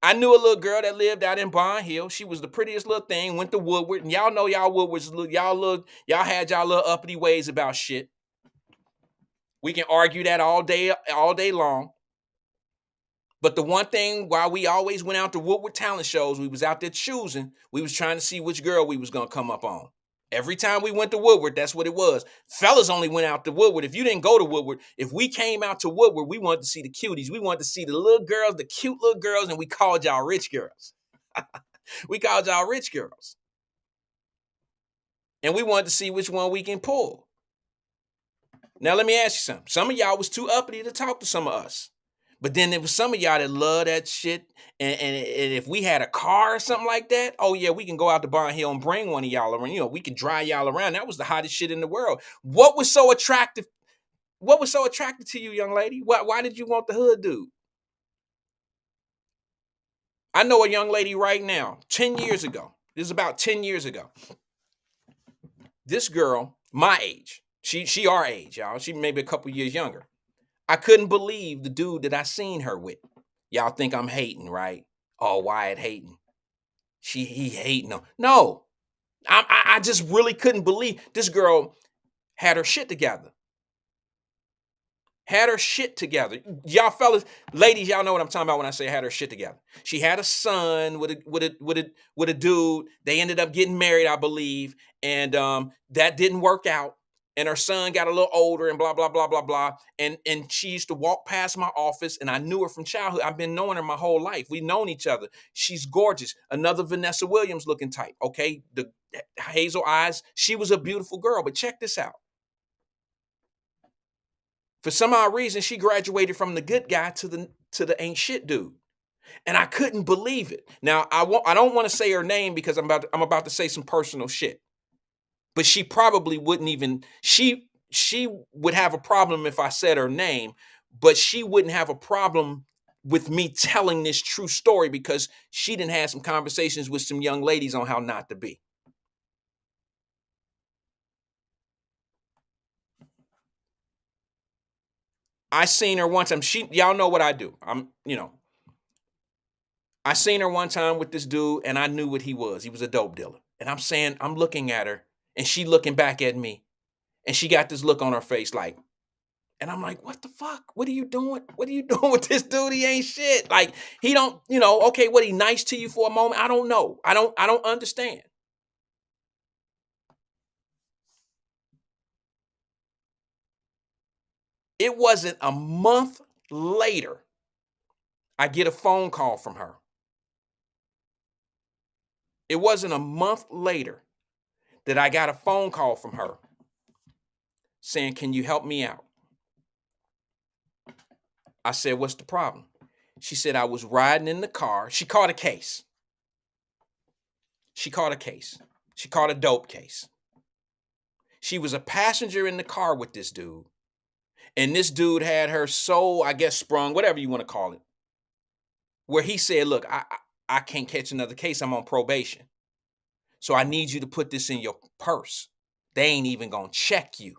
I knew a little girl that lived out in Bond Hill. She was the prettiest little thing, went to Woodward. And y'all know y'all Woodwards, y'all had y'all little uppity ways about shit. We can argue that all day long. But the one thing, why we always went out to Woodward talent shows, we was out there choosing. We was trying to see which girl we was going to come up on. Every time we went to Woodward, that's what it was. Fellas only went out to Woodward. If you didn't go to Woodward, if we came out to Woodward, we wanted to see the cuties. We wanted to see the little girls, the cute little girls, and we called y'all rich girls. We called y'all rich girls. And we wanted to see which one we can pull. Now, let me ask you something. Some of y'all was too uppity to talk to some of us. But then there was some of y'all that love that shit. And if we had a car or something like that, oh yeah, we can go out to Bond Hill and bring one of y'all around. You know, we can drive y'all around. That was the hottest shit in the world. What was so attractive? What was so attractive to you, young lady? Why did you want the hood dude? I know a young lady right now, 10 years ago. This is about 10 years ago. This girl, my age, she our age, y'all. She maybe a couple years younger. I couldn't believe the dude that I seen her with. Y'all think I'm hating, right? Oh, Wyatt hating. He hating them. No, I just really couldn't believe this girl had her shit together. Had her shit together. Y'all fellas, ladies, y'all know what I'm talking about when I say had her shit together. She had a son with a dude. They ended up getting married, I believe, and that didn't work out. And her son got a little older and blah blah blah blah blah. And she used to walk past my office, and I knew her from childhood. I've been knowing her my whole life. We've known each other. She's gorgeous. Another Vanessa Williams looking type. Okay, the hazel eyes. She was a beautiful girl. But check this out. For some odd reason, she graduated from the good guy to the ain't shit dude, and I couldn't believe it. Now I don't want to say her name because I'm about to say some personal shit, but she probably wouldn't even she would have a problem if I said her name, but she wouldn't have a problem with me telling this true story because she didn't have some conversations with some young ladies on how not to be. I seen her one time. Y'all know what I do. I seen her one time with this dude and I knew what he was. He was a dope dealer. And I'm looking at her and she looking back at me and she got this look on her face like, and I'm like, what the fuck? What are you doing? What are you doing with this dude? He ain't shit. Like, he don't, okay, what, he nice to you for a moment? I don't know. I don't understand. It wasn't a month later, I get a phone call from her. It wasn't a month later that I got a phone call from her saying, can you help me out? I said, what's the problem? She said, I was riding in the car. She caught a case. She caught a case. She caught a dope case. She was a passenger in the car with this dude. And this dude had her soul, I guess, sprung, whatever you want to call it. Where he said, look, I can't catch another case. I'm on probation. So I need you to put this in your purse. They ain't even going to check you.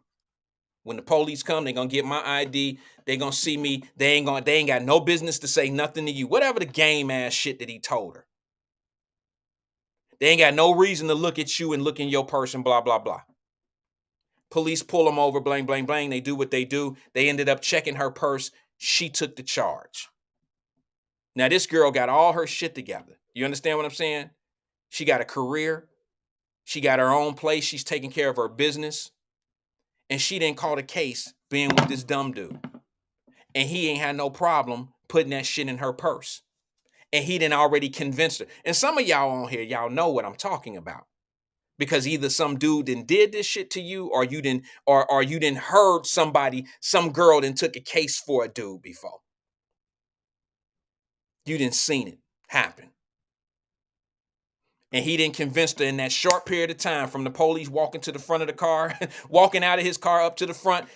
When the police come, they're going to get my ID. They're going to see me. They ain't got no business to say nothing to you. Whatever the game ass shit that he told her. They ain't got no reason to look at you and look in your purse and blah, blah, blah. Police pull them over, blang, blang, blang. They do what they do. They ended up checking her purse. She took the charge. Now, this girl got all her shit together. You understand what I'm saying? She got a career. She got her own place. She's taking care of her business. And she didn't call the case being with this dumb dude. And he ain't had no problem putting that shit in her purse. And he didn't already convince her. And some of y'all on here, y'all know what I'm talking about. Because either some dude did this shit to you, or you didn't heard somebody, some girl took a case for a dude before. You didn't seen it happen. And he didn't convince her in that short period of time from the police walking to the front of the car, walking out of his car up to the front,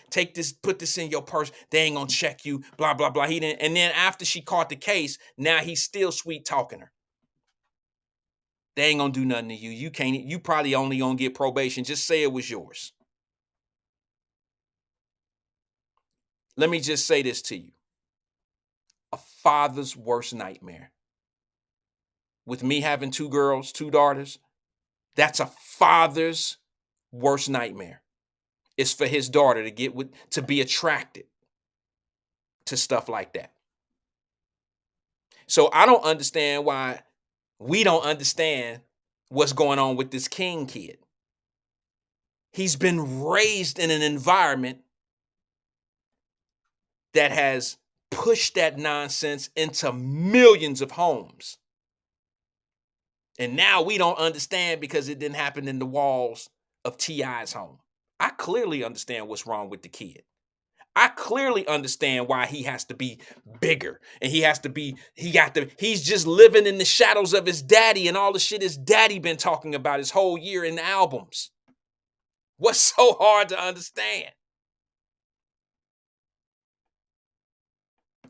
put this in your purse. They ain't gonna check you, blah, blah, blah. He didn't. And then after she caught the case, now he's still sweet talking her. They ain't gonna do nothing to you. You probably only gonna get probation. Just say it was yours. Let me just say this to you. A father's worst nightmare. With me having 2 girls, 2 daughters, that's a father's worst nightmare. It's for his daughter to be attracted to stuff like that. So I don't understand why we don't understand what's going on with this King kid. He's been raised in an environment that has pushed that nonsense into millions of homes. And now we don't understand because it didn't happen in the walls of T.I.'s home. I clearly understand what's wrong with the kid. I clearly understand why he has to be bigger and he's just living in the shadows of his daddy and all the shit his daddy been talking about his whole year in the albums. What's so hard to understand?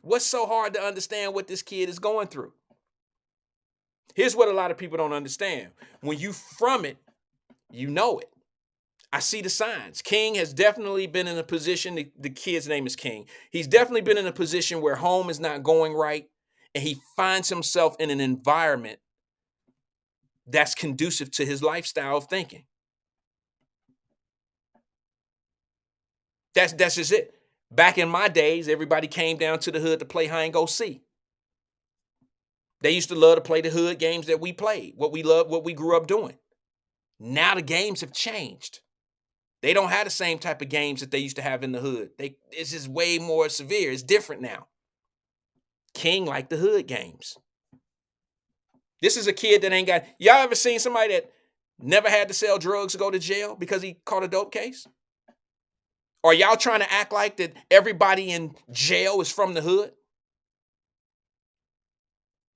What's so hard to understand what this kid is going through? Here's what a lot of people don't understand. When you from it, you know it. I see the signs. King has definitely been in a position, the kid's name is King. He's definitely been in a position where home is not going right, and he finds himself in an environment that's conducive to his lifestyle of thinking. That's just it. Back in my days, everybody came down to the hood to play hide and go see. They used to love to play the hood games that we played, what we loved, what we grew up doing. Now the games have changed. They don't have the same type of games that they used to have in the hood. It's just way more severe. It's different now. King liked the hood games. This is a kid that ain't got. Y'all ever seen somebody that never had to sell drugs to go to jail because he caught a dope case? Or y'all trying to act like that everybody in jail is from the hood?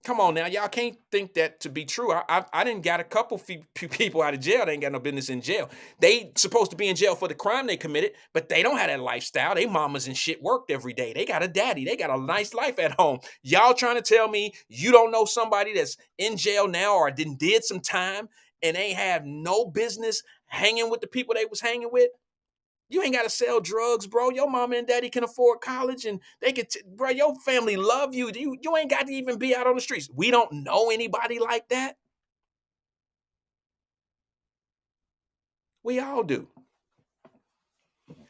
Come on now, y'all can't think that to be true. I didn't got a couple people out of jail. They ain't got no business in jail. They supposed to be in jail for the crime they committed, but they don't have that lifestyle. They mamas and shit worked every day. They got a daddy. They got a nice life at home. Y'all trying to tell me you don't know somebody that's in jail now or did some time and they have no business hanging with the people they was hanging with? You ain't got to sell drugs, bro. Your mama and daddy can afford college and they can, bro, your family love you. You ain't got to even be out on the streets. We don't know anybody like that. We all do.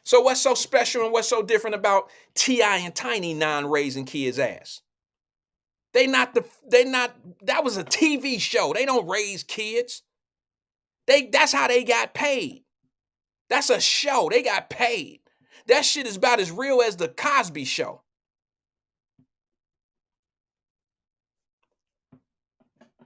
So what's so special and what's so different about T.I. and Tiny non-raising kids' ass? That was a TV show. They don't raise kids. That's how they got paid. That's a show. They got paid. That shit is about as real as the Cosby Show.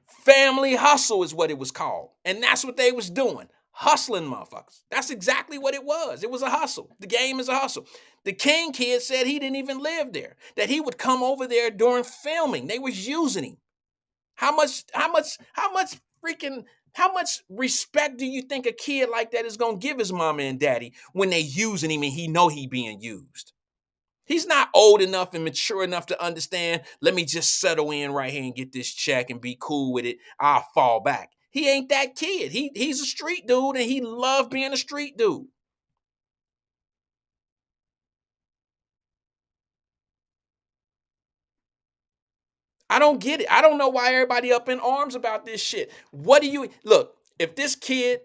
Family Hustle is what it was called. And that's what they was doing. Hustling motherfuckers. That's exactly what it was. It was a hustle. The game is a hustle. The King kid said he didn't even live there. That he would come over there during filming. They was using him. How much respect do you think a kid like that is gonna give his mama and daddy when they using him and he know he being used? He's not old enough and mature enough to understand, let me just settle in right here and get this check and be cool with it. I'll fall back. He ain't that kid. He's a street dude and he loved being a street dude. I don't get it. I don't know why everybody up in arms about this shit. What do you look? If this kid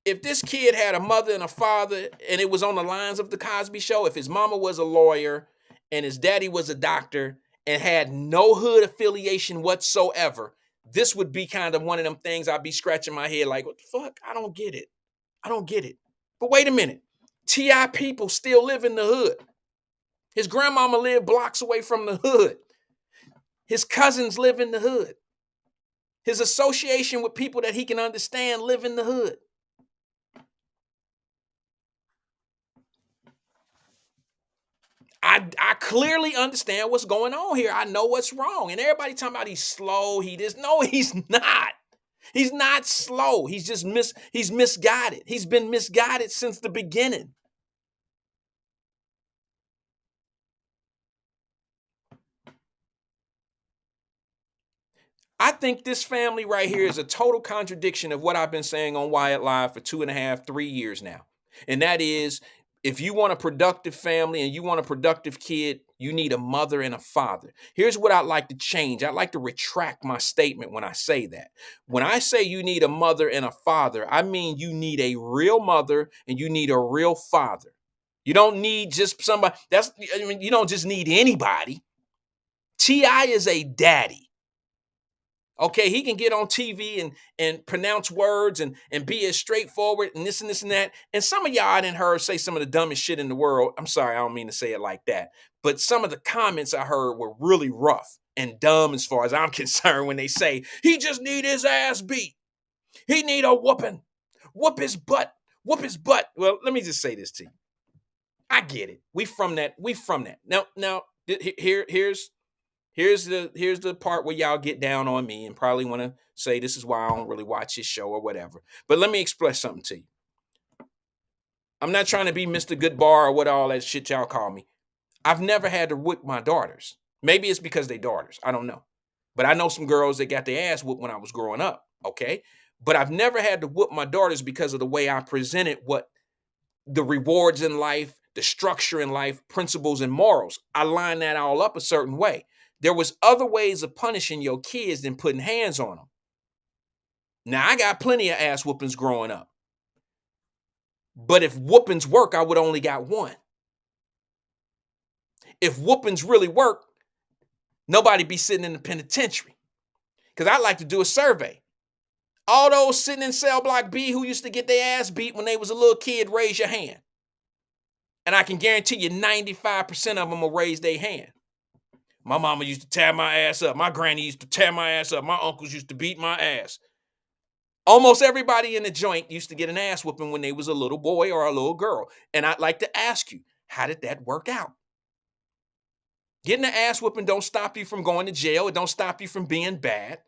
had a mother and a father and it was on the lines of the Cosby Show, if his mama was a lawyer and his daddy was a doctor and had no hood affiliation whatsoever, this would be kind of one of them things I'd be scratching my head like, what the fuck? I don't get it. I don't get it. But wait a minute. T.I. people still live in the hood. His grandmama lived blocks away from the hood. His cousins live in the hood. His association with people that he can understand live in the hood. I clearly understand what's going on here. I know what's wrong. And everybody talking about he's slow. No, he's not. He's not slow. He's just he's misguided. He's been misguided since the beginning. I think this family right here is a total contradiction of what I've been saying on Wyatt Live for 2.5, 3 years now. And that is, if you want a productive family and you want a productive kid, you need a mother and a father. Here's what I'd like to change. I'd like to retract my statement when I say that. When I say you need a mother and a father, I mean you need a real mother and you need a real father. You don't need just somebody. You don't just need anybody. T.I. is a daddy. Okay, he can get on TV and pronounce words and be as straightforward and this and that. And some of y'all I didn't heard say some of the dumbest shit in the world. I'm sorry, I don't mean to say it like that. But some of the comments I heard were really rough and dumb as far as I'm concerned when they say, he just need his ass beat. He need a whooping. Whoop his butt. Whoop his butt. Well, let me just say this to you. I get it. We from that. Now, here's the part where y'all get down on me and probably want to say this is why I don't really watch his show or whatever. But let me express something to you. I'm not trying to be Mr. Goodbar or what all that shit y'all call me. I've never had to whip my daughters. Maybe it's because they daughters. I don't know. But I know some girls that got their ass whooped when I was growing up. Okay. But I've never had to whoop my daughters because of the way I presented what the rewards in life, the structure in life, principles and morals. I line that all up a certain way. There was other ways of punishing your kids than putting hands on them. Now, I got plenty of ass whoopings growing up. But if whoopings work, I would only got one. If whoopings really work, nobody be sitting in the penitentiary. Because I like to do a survey. All those sitting in cell block B who used to get their ass beat when they was a little kid, raise your hand. And I can guarantee you 95% of them will raise their hand. My mama used to tear my ass up. My granny used to tear my ass up. My uncles used to beat my ass. Almost everybody in the joint used to get an ass whooping when they was a little boy or a little girl. And I'd like to ask you, how did that work out? Getting an ass whooping don't stop you from going to jail. It don't stop you from being bad.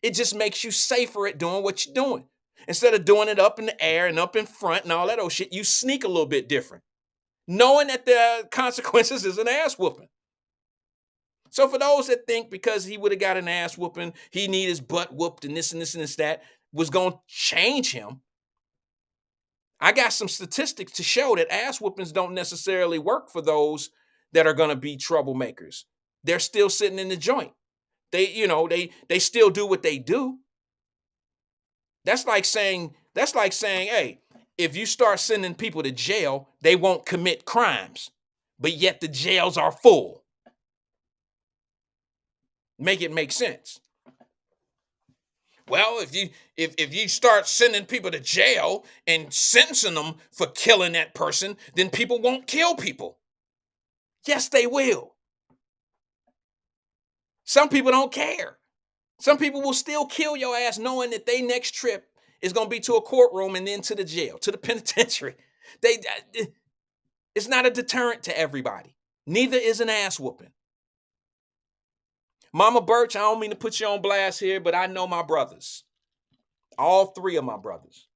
It just makes you safer at doing what you're doing. Instead of doing it up in the air and up in front and all that old shit, you sneak a little bit different, knowing that the consequences is an ass whooping. So for those that think because he would have got an ass whooping, he need his butt whooped and this and this and this that was going to change him. I got some statistics to show that ass whoopings don't necessarily work for those that are going to be troublemakers. They're still sitting in the joint. They still do what they do. That's like saying, hey, if you start sending people to jail, they won't commit crimes, but yet the jails are full. Make it make sense. Well, if you start sending people to jail and sentencing them for killing that person, then people won't kill people. Yes, they will. Some people don't care. Some people will still kill your ass knowing that their next trip is going to be to a courtroom and then to the jail, to the penitentiary. It's not a deterrent to everybody. Neither is an ass whooping. Mama Birch, I don't mean to put you on blast here, but I know my brothers. All three of my brothers.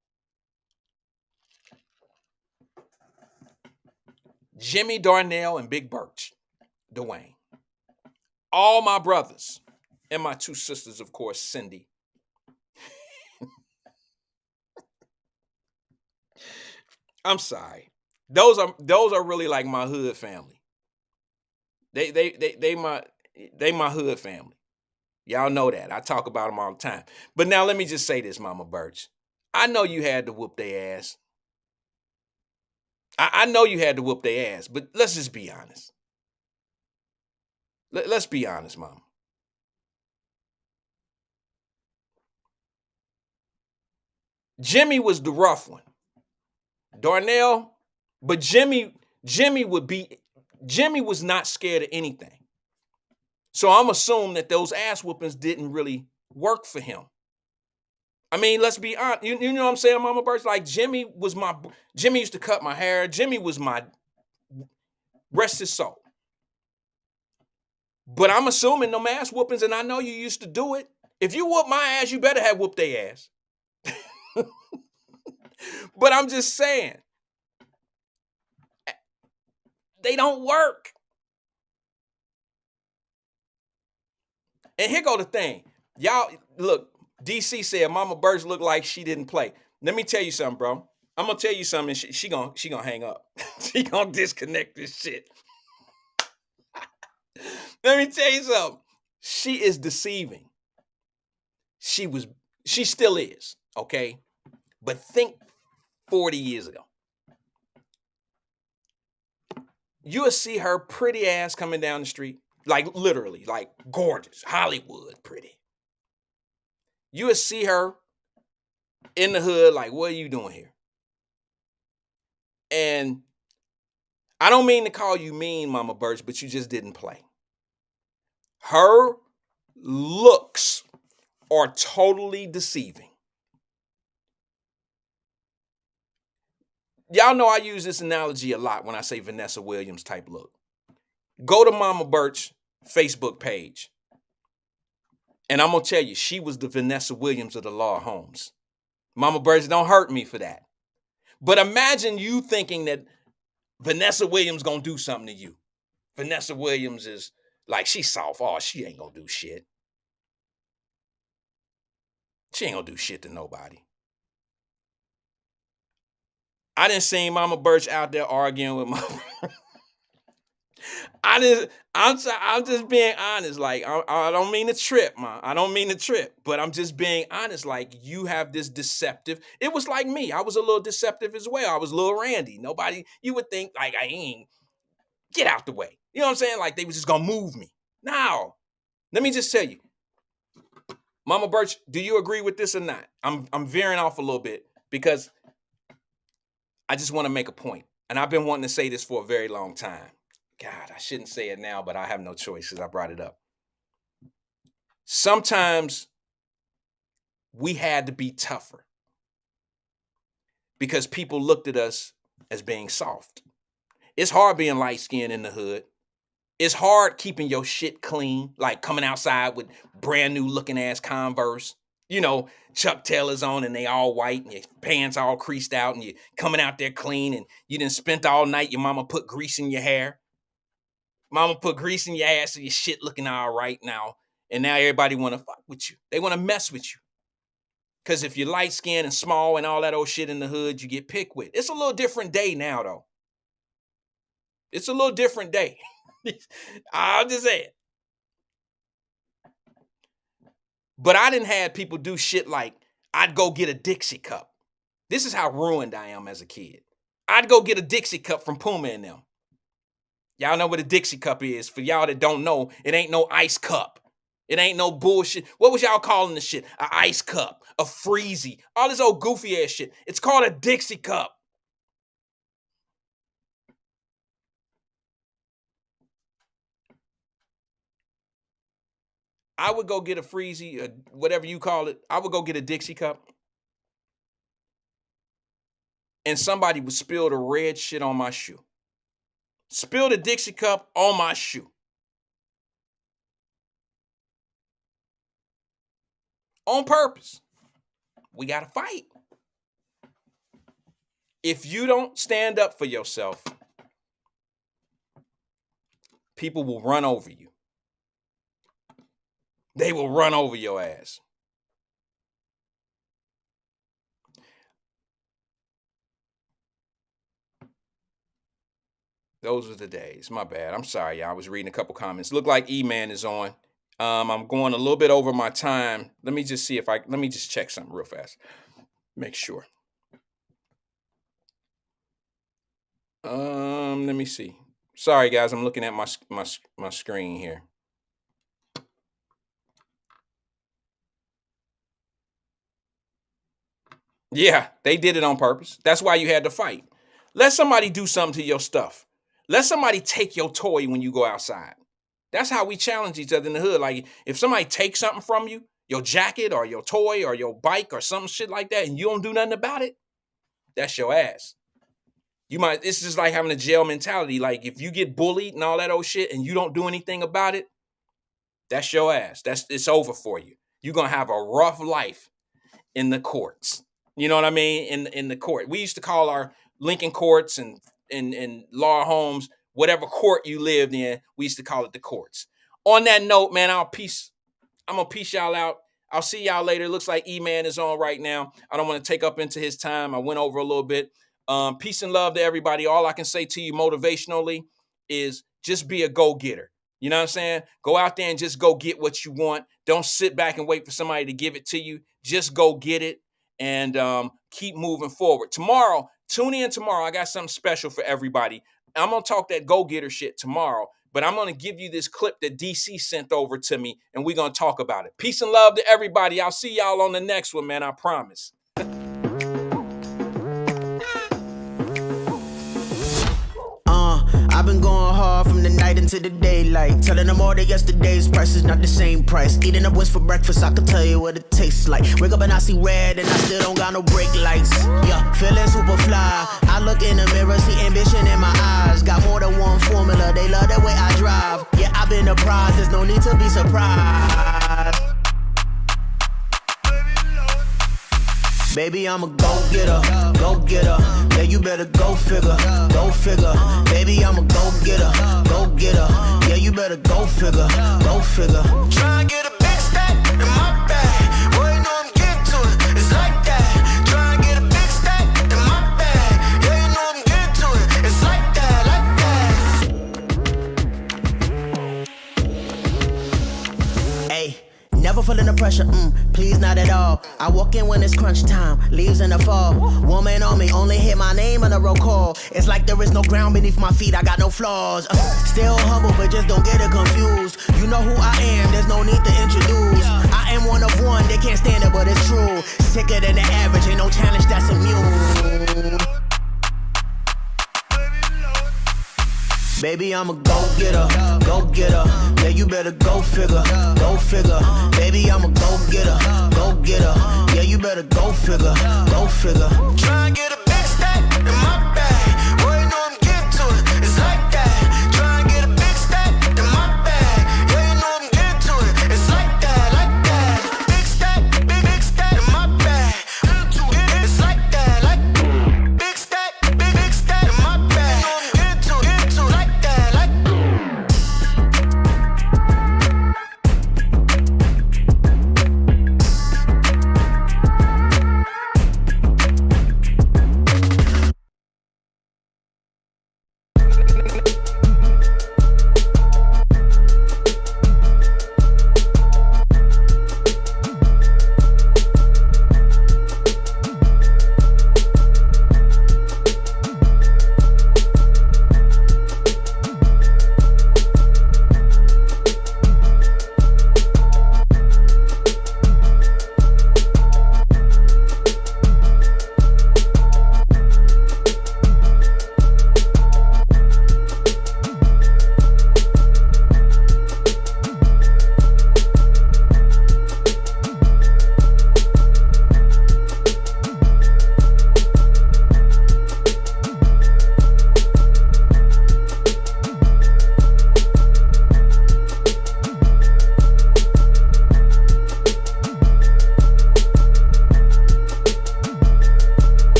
Jimmy, Darnell, and Big Birch, Dwayne. All my brothers. And my two sisters, of course, Cindy. I'm sorry. Those are really like my hood family. They my hood family. Y'all know that. I talk about them all the time. But now let me just say this, Mama Birch. I know you had to whoop their ass. I know you had to whoop their ass, but let's just be honest. Let's be honest, Mama. Jimmy was the rough one. Darnell, but Jimmy was not scared of anything. So I'm assuming that those ass whoopings didn't really work for him. I mean, let's be honest. You know what I'm saying, Mama Birch? Like Jimmy used to cut my hair. Jimmy was my, rest his soul. But I'm assuming no ass whoopings, and I know you used to do it. If you whoop my ass, you better have whooped their ass. But I'm just saying, they don't work. And here go the thing. Y'all, look, DC said Mama Birch looked like she didn't play. Let me tell you something, bro. I'm gonna tell you something. She gonna hang up. She gonna disconnect this shit. Let me tell you something. She is deceiving. She still is, okay? But think 40 years ago. You will see her pretty ass coming down the street, like literally, like gorgeous, Hollywood pretty. You will see her in the hood, like, what are you doing here? And I don't mean to call you mean, Mama Birch, but you just didn't play. Her looks are totally deceiving. Y'all know I use this analogy a lot when I say Vanessa Williams type look. Go to Mama Birch Facebook page. And I'm going to tell you, she was the Vanessa Williams of the Law Homes. Mama Birch, don't hurt me for that. But imagine you thinking that Vanessa Williams going to do something to you. Vanessa Williams is like, she's soft. Oh, she ain't going to do shit. She ain't gonna do shit to nobody. I didn't see Mama Birch out there arguing with my. I'm just being honest. Like, I don't mean to trip, man. I don't mean to trip, but I'm just being honest. Like, you have this deceptive. It was like me. I was a little deceptive as well. I was little Randy. Nobody, you would think, like, I ain't, get out the way. You know what I'm saying? Like, they was just gonna move me. Now, let me just tell you, Mama Birch, do you agree with this or not? I'm veering off a little bit because I just want to make a point. And I've been wanting to say this for a very long time. God, I shouldn't say it now, but I have no choice because I brought it up. Sometimes we had to be tougher because people looked at us as being soft. It's hard being light-skinned in the hood. It's hard keeping your shit clean, like coming outside with brand new looking ass Converse, you know, Chuck Taylors on and they all white and your pants all creased out and you coming out there clean and you done spent all night, your mama put grease in your hair. Mama put grease in your ass and your shit looking all right now. And now everybody want to fuck with you. They want to mess with you. Because if you're light-skinned and small and all that old shit in the hood, you get picked with. It's a little different day now, though. It's a little different day. I'll just say it. But I didn't have people do shit like, I'd go get a Dixie cup. This is how ruined I am as a kid. I'd go get a Dixie cup from Puma and them. Y'all know what a Dixie cup is. For y'all that don't know, it ain't no ice cup. It ain't no bullshit. What was y'all calling this shit? A ice cup, a freezy, all this old goofy ass shit. It's called a Dixie cup. I would go get a freezy, or whatever you call it. I would go get a Dixie cup. And somebody would spill the red shit on my shoe. Spill the Dixie cup on my shoe. On purpose. We got to fight. If you don't stand up for yourself, people will run over you. They will run over your ass. Those are the days. My bad. I'm sorry, y'all. I was reading a couple comments. Look like E-Man is on. I'm going a little bit over my time. Let me just see if let me just check something real fast. Make sure. Let me see. Sorry, guys. I'm looking at my screen here. Yeah, they did it on purpose. That's why you had to fight. Let somebody do something to your stuff. Let somebody take your toy when you go outside. That's how we challenge each other in the hood. Like, if somebody takes something from you, your jacket or your toy or your bike or some shit like that, and you don't do nothing about it, that's your ass. It's just like having a jail mentality. Like, if you get bullied and all that old shit and you don't do anything about it, that's your ass. It's over for you. You're going to have a rough life in the courts. You know what I mean? In the court. We used to call our Lincoln courts and law homes, whatever court you lived in, we used to call it the courts. On that note, man, I'm going to peace y'all out. I'll see y'all later. It looks like E-Man is on right now. I don't want to take up into his time. I went over a little bit. Peace and love to everybody. All I can say to you motivationally is just be a go-getter. You know what I'm saying? Go out there and just go get what you want. Don't sit back and wait for somebody to give it to you. Just go get it and keep moving forward. Tomorrow, tune in tomorrow. I got something special for everybody. I'm going to talk that go-getter shit tomorrow, but I'm going to give you this clip that DC sent over to me, and we're going to talk about it. Peace and love to everybody. I'll see y'all on the next one, man. I promise. I've been going hard from the night into the daylight, telling them all that yesterday's price is not the same price. Eating up wings for breakfast, I can tell you what it tastes like. Wake up and I see red and I still don't got no brake lights. Yeah, feeling super fly. I look in the mirror, see ambition in my eyes. Got more than one formula, they love the way I drive. Yeah, I've been a prize, there's no need to be surprised. Baby, I'm a go-getter, go-getter. Yeah, you better go figure, go figure. Baby, I'm a go-getter, go-getter. Yeah, you better go figure, go figure. Try and get a big stack in my bag. Boy, you know I'm getting to Never feeling the pressure, please not at all. I walk in when it's crunch time, leaves in the fall. Woman on me, only hit my name on a roll call. It's like there is no ground beneath my feet, I got no flaws. Still humble, but just don't get it confused. You know who I am, there's no need to introduce. I am one of one, they can't stand it, but it's true. Sicker than the average, ain't no challenge that's immune. Baby, I'm a go-getter, go-getter. Yeah, you better go figure, go figure. Baby, I'm a go-getter, go-getter. Yeah, you better go figure, go figure. Try and get a big stack in my